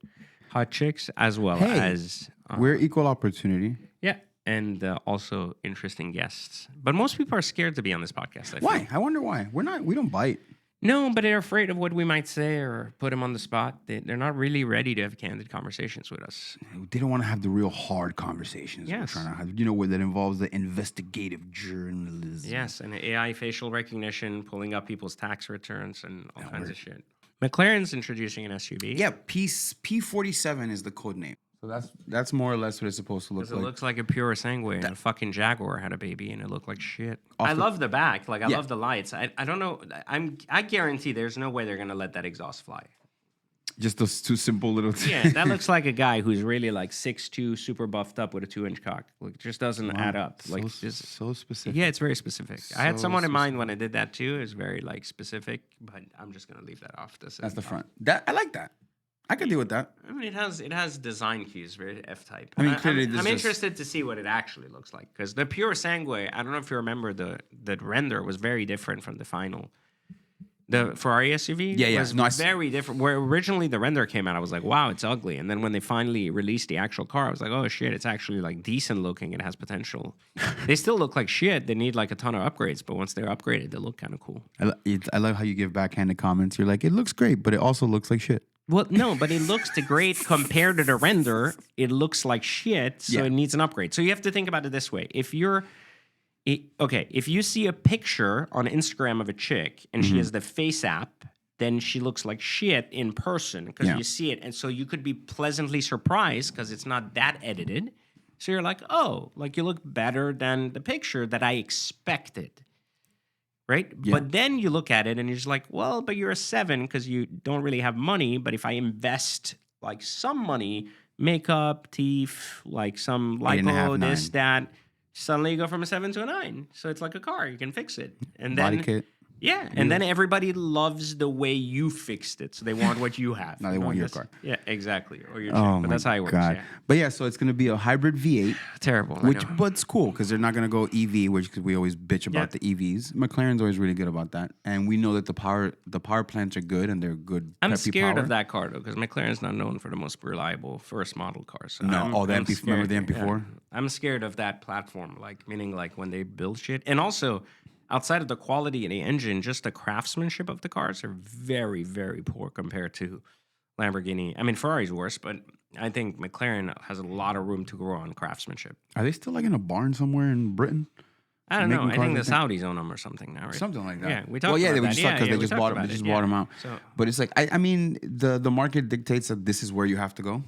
hot chicks as well as... we're equal opportunity. Yeah, and also interesting guests. But most people are scared to be on this podcast. Why? I wonder why. We don't bite. No, but they're afraid of what we might say or put them on the spot. They're not really ready to have candid conversations with us. They don't want to have the real hard conversations. Yes. We're trying to have, where that involves the investigative journalism. Yes, and AI facial recognition, pulling up people's tax returns and all kinds of shit. McLaren's introducing an SUV. Yeah, P47 is the code name. So that's more or less what it's supposed to look like. It looks like a pure sanguine. And a fucking Jaguar had a baby, and it looked like shit. I love the back. Like, I love the lights. I don't know. I guarantee there's no way they're gonna let that exhaust fly. Just those two simple little. Yeah, that looks like a guy who's really like 6'2", super buffed up with a 2-inch cock. Like, it just doesn't add up. Like, so specific. Yeah, it's very specific. I had someone in mind when I did that too. It's very like specific, but I'm just gonna leave that off. That's the front. I like that. I could deal with that. I mean, it has design cues, very F-Type. I mean, clearly this I'm is- interested to see what it actually looks like because the pure Sangue, I don't know if you remember the render was very different from the final. The Ferrari SUV Yeah. was No, very different. Where originally the render came out, I was like, wow, it's ugly. And then when they finally released the actual car, I was like, oh shit, it's actually like decent looking. It has potential. They still look like shit. They need like a ton of upgrades, but once they're upgraded, they look kind of cool. I love how you give backhanded comments. You're like, it looks great, but it also looks like shit. Well, no, but it looks great compared to the render. It looks like shit, so it needs an upgrade. So you have to think about it this way: if you see a picture on Instagram of a chick and she has the face app, then she looks like shit in person because you see it, and so you could be pleasantly surprised because it's not that edited. So you're like, oh, like you look better than the picture that I expected. Right? Yeah. But then you look at it and you're just like, well, but you're a 7 because you don't really have money. But if I invest like some money, makeup, teeth, like some 8.5, lipo, this, 9. that, suddenly you go from a 7 to a 9. So it's like a car. You can fix it. And then, Body kit. Yeah. And then everybody loves the way you fixed it. So they want what you have. Now they want your car. Yeah, exactly. Or your chick. Oh But my that's how it works. God. Yeah. But yeah, so it's gonna be a hybrid V8, Terrible. I know. but it's cool because they're not gonna go EV, which we always bitch about the EVs. McLaren's always really good about that, and we know that the power plants are good and they're good. I'm peppy scared power. of that car though, because McLaren's not known for the most reliable first model cars. So No, I'm the MP, remember the scared, MP4? I'm scared of that platform, like meaning like when they build shit, and also outside of the quality of the engine, just the craftsmanship of the cars are very, very poor compared to Lamborghini. I mean, Ferrari's worse, but I think McLaren has a lot of room to grow on craftsmanship. Are they still like in a barn somewhere in Britain? I don't know. Making I think the cars, Saudis own them or something now, right? Something like that. Yeah, we talked Well, yeah, about they were that. just because they we just talked bought them. about They it, just yeah. bought them out. So, But it's like I mean, the market dictates that this is where you have to go.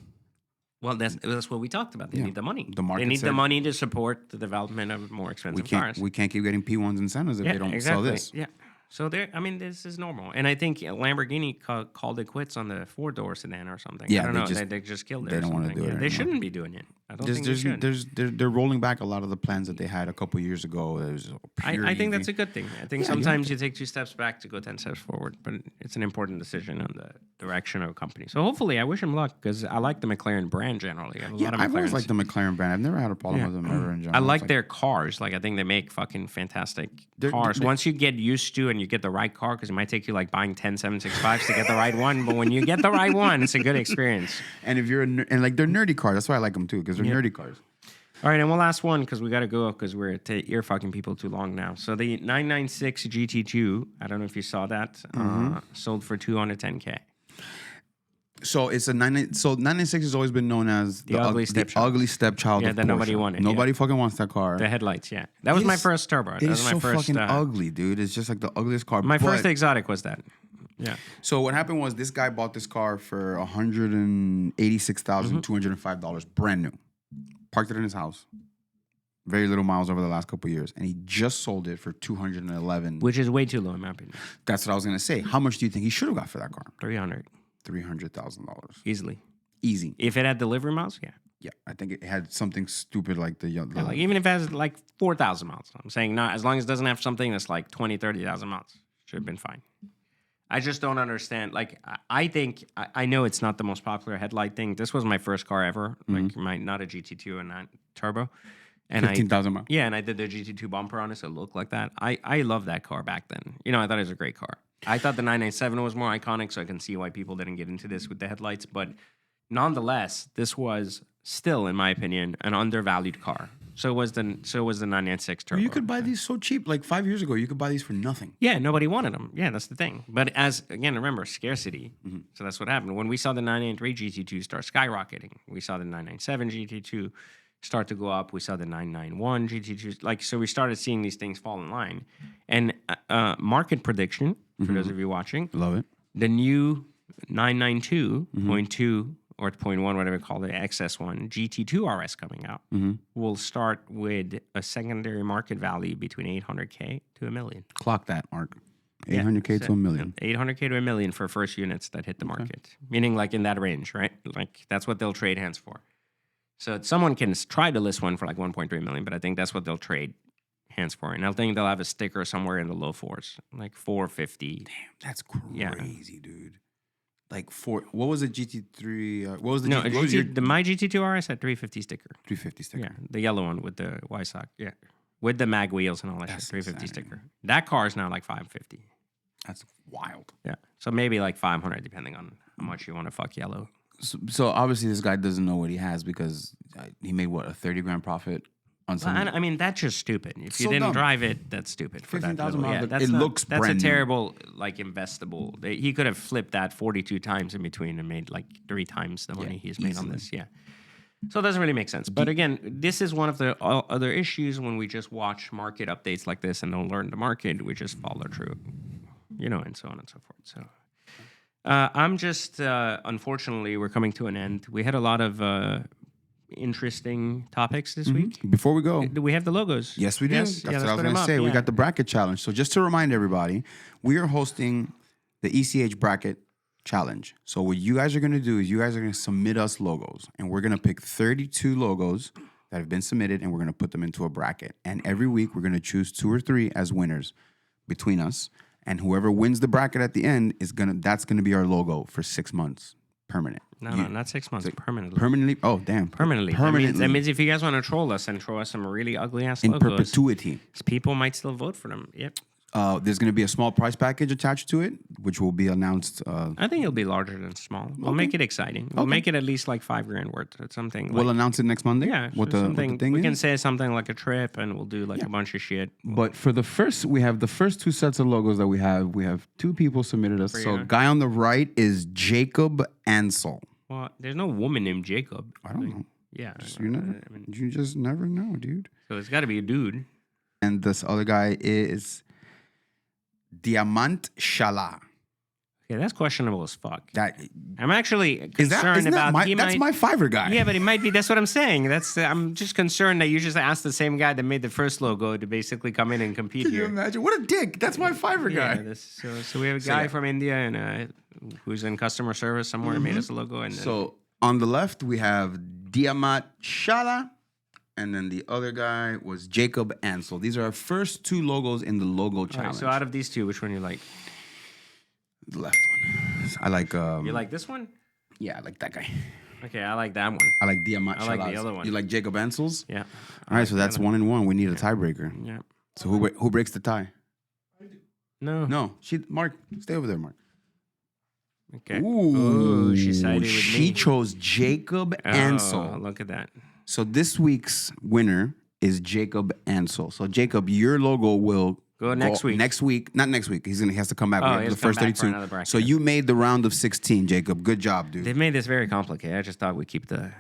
well, that's what we talked about. They need the money. The market they need the said- money to support the development of more We expensive can't cars. we can't keep getting P1s and Sennas if they don't sell this. Yeah. So there, I mean, this is normal, and I think Lamborghini called it quits on the 4-door sedan or something. Yeah, I don't they know. just- They just killed it. they or don't wanna something. do it Yeah, they anymore. shouldn't be doing it. I don't think they should. They're rolling back a lot of the plans that they had a couple years ago. It was pure I think EV. that's a good thing. I think Yeah, you sometimes you take 2 steps back to go 10 steps forward, but it's an important decision on the direction of a company. So hopefully, I wish him luck because I like the McLaren brand generally. I have a lot of I've always McLarens. liked the McLaren brand. I've never had a problem with them ever in general. I like It's their cars. Like I think they make fucking fantastic They're- cars. they- Once you get used to and you get the right car, because it might take you like buying 10 765s to get the right one, but when you get the right one, it's a good experience. And if you're and like they're nerdy cars, that's why I like them too because they're nerdy cars. All right, and one last one because we got to go because we're ear fucking people too long now. So the 996 GT2, I don't know if you saw that, sold for $210K. So it's a 996 has always been known as The ugly stepchild. ugly stepchild. Yeah, of that nobody Porsche. wanted, Nobody fucking wants that car. The headlights, yeah. That was It my is- first turbo. It That was is my so first, fucking ugly, dude. It's just like the ugliest car. My first But- exotic was that. Yeah. So what happened was this guy bought this car for $186,205, brand new. Parked it in his house. Very little miles over the last couple of years, and he just sold it for $211. Which is way too low in my opinion. That's what I was gonna say. How much do you think he should have got for that car? 300 $300,000, easily. easy. If it had delivery miles, yeah. Yeah, I think it had something stupid like the Yeah, like even if it has like 4,000 miles. I'm saying not as long as it doesn't have something that's like 20, 30,000 miles. Should have been fine. I just don't understand. Like, I think, I know it's not the most popular headlight thing. This was my first car ever. Like, not a GT2 and not turbo. And 15,000 miles. Yeah, and I did the GT2 bumper on it, so it looked like that. I loved that car back then. You know, I thought it was a great car. I thought the 997 was more iconic, so I can see why people didn't get into this with the headlights. But nonetheless, this was still, in my opinion, an undervalued car. So was the 996 turbo. You could buy these so cheap. Like 5 years ago, you could buy these for nothing. Yeah, nobody wanted them. Yeah, that's the thing. But again, remember, scarcity. So that's what happened. When we saw the 993 GT2 start skyrocketing, we saw the 997 GT2 start to go up. We saw the 991 GT2. Like, so we started seeing these things fall in line. And market prediction, for those of you watching, Love it. the new 992.2 or 0.1, whatever you call it, XS1 GT2 RS coming out will start with a secondary market value between 800K to $1 million. Clock that, Mark. 800K to $1 million. 800K to $1 million for first units that hit the market. Meaning like in that range, right? Like that's what they'll trade hands for. So someone can try to list one for like 1.3 million, but I think that's what they'll trade hands for. And I think they'll have a sticker somewhere in the low fours, like 450. Damn, that's crazy, dude. like what was it? GT3? What was the No, what was your my GT2 RS had 350 sticker. 350 sticker? Yeah, the yellow one with the Y-sock. Yeah, with the mag wheels and all that shit. 350 sticker. That car is now like 550. That's wild. Yeah, so maybe like 500 depending on how much you want to fuck yellow. So obviously this guy doesn't know what he has because he made what, a 30 grand profit on Well, something. I mean, that's just stupid. If you So didn't dumb. drive it, that's stupid. For that 15,000 little- miles, that's it not- looks That's brand a new. terrible, like, investable. He could have flipped that 42 times in between and made like 3 times the money he's made on easily. this. Yeah. So it doesn't really make sense. But again, this is one of the other issues when we just watch market updates like this and don't learn the market. We just follow through, and so on and so forth. So I'm just, unfortunately, we're coming to an end. We had a lot of interesting topics this week. Before we go, Do we have the logos? yes, we do. Yes? That's Yeah, what I let's was put going them to up, say. We yeah. got the bracket challenge. So just to remind everybody, we are hosting the ECH bracket challenge. So what you guys are going to do is you guys are going to submit us logos, and we're going to pick 32 logos that have been submitted, and we're going to put them into a bracket. And every week we're going to choose 2 or 3 as winners between us, and whoever wins the bracket at the end that's going to be our logo for 6 months, permanent. No, not 6 months. Permanently. Permanently? Oh, damn. Permanently. Permanently. That means if you guys want to troll us and throw us some really ugly ass in logos, perpetuity. people might still vote for them. Yep. There's going to be a small prize package attached to it, which will be announced. I think it'll be larger than small. We'll make it exciting. We'll make it at least like $5 grand worth or something. We'll announce it next Monday. yeah, what so the something. thing we is. can say something like a trip, and we'll do like a bunch of shit. But for we have the first 2 sets of logos that we have. We have 2 people submitted us. So you. guy on the right is Jacob Ansel. Well, there's no woman named Jacob. I don't know. Yeah. You just never know, dude. So it's got to be a dude. And this other guy is Diamant Shala. Yeah, that's questionable as fuck. That I'm actually is that, concerned isn't that about. my, he that's might- my Fiverr guy. Yeah, but it might be. That's what I'm saying. I'm just concerned that you just asked the same guy that made the first logo to basically come in and compete Can you here. imagine? What a dick. That's my Fiverr Yeah, guy. so we have a guy from India and who's in customer service somewhere and made us a logo. And So on the left, we have Diamant Shala, and then the other guy was Jacob Ansel. These are our first 2 logos in the logo all challenge. right, so out of these 2, which one you like? The left one. I like. You like this one? Yeah, I like that guy. Okay, I like that one. I like Diamant I like the Shala's. other one. You like Jacob Ansel's? Yeah. All right, so that's 1 and 1. We need a tiebreaker. Yeah. So who breaks the tie? No. No, Mark, stay over there, Mark. Okay. Ooh, she sided with she me. chose Jacob Ansel. Oh, look at that. So this week's winner is Jacob Ansel. So Jacob, your logo will Go next week. Next week, not next week. He has to come back. Oh, We he have has the to come first back for 32. another bracket. So you made the round of 16, Jacob. Good job, dude. They've made this very complicated. I just thought we'd keep the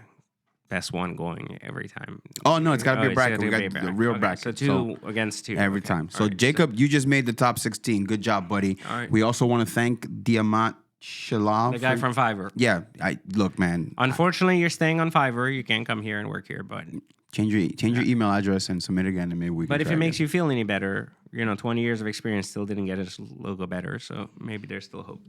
best one going every time. Oh no, it's got to be a it's bracket. gotta We be a got the bracket. real Okay, bracket. So 2 against 2. every Okay. time. All So right, Jacob, you just made the top 16. Good job, buddy. All right. We also want to thank Diamant Shalal. the guy from Fiverr. Yeah, look, man. Unfortunately, you're staying on Fiverr. You can't come here and work here, but Change your email address and submit again, and maybe we. if it makes you feel any better, 20 years of experience still didn't get his logo better, so maybe there's still hope.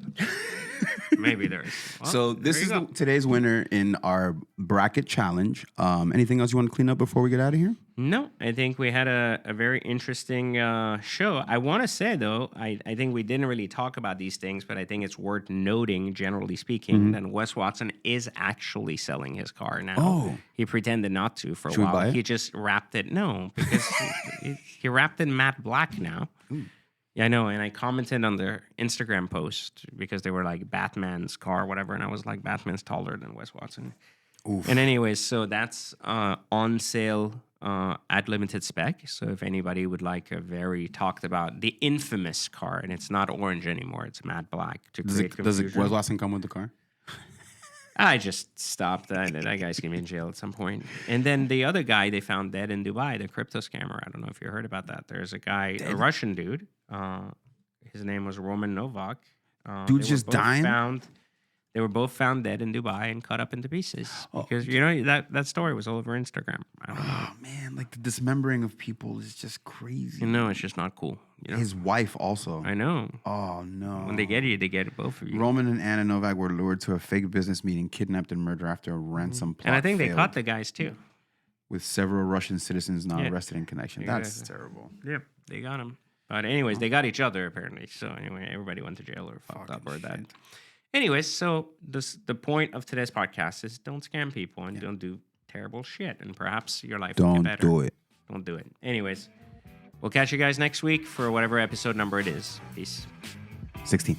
Maybe there is. Well, So this there you is go. today's winner in our bracket challenge. Anything else you want to clean up before we get out of here? No, I think we had a very interesting show. I want to say, though, I think we didn't really talk about these things, but I think it's worth noting, generally speaking, that Wes Watson is actually selling his car now. Oh. He pretended not to for a Should we while. buy it? He just wrapped it. No, because he wrapped it in matte black now. Yeah, I know. And I commented on their Instagram post because they were like Batman's car, whatever. And I was like, Batman's taller than Wes Watson. Oof. And anyways, so that's on sale at limited spec. So if anybody would like a very talked about, the infamous car, and it's not orange anymore, it's matte black to create Does confusion. Wes Watson come with the car? I just stopped. That guy's going to be in jail at some point. And then the other guy they found dead in Dubai, the crypto scammer. I don't know if you heard about that. There's a guy, a Russian dude. His name was Roman Novak. Dude's they were just both dying? They were both found dead in Dubai and cut up into pieces. Oh. Because, that story was all over Instagram. I don't know. Oh man, like the dismembering of people is just crazy. It's just not cool. His wife also. I know. Oh no. When they get you, they get both of you. Roman and Anna Novak were lured to a fake business meeting, kidnapped and murdered after a ransom plot. And I think they failed, caught the guys too. with several Russian citizens now Yeah. arrested in connection. Exactly. That's terrible. Yep, they got him. But anyways, they got each other apparently. So anyway, everybody went to jail or fucked up or that. Anyways, so the point of today's podcast is don't scam people and don't do terrible shit, and perhaps your life will get Don't better. do it. Don't do it. Anyways, we'll catch you guys next week for whatever episode number it is. Peace. 16.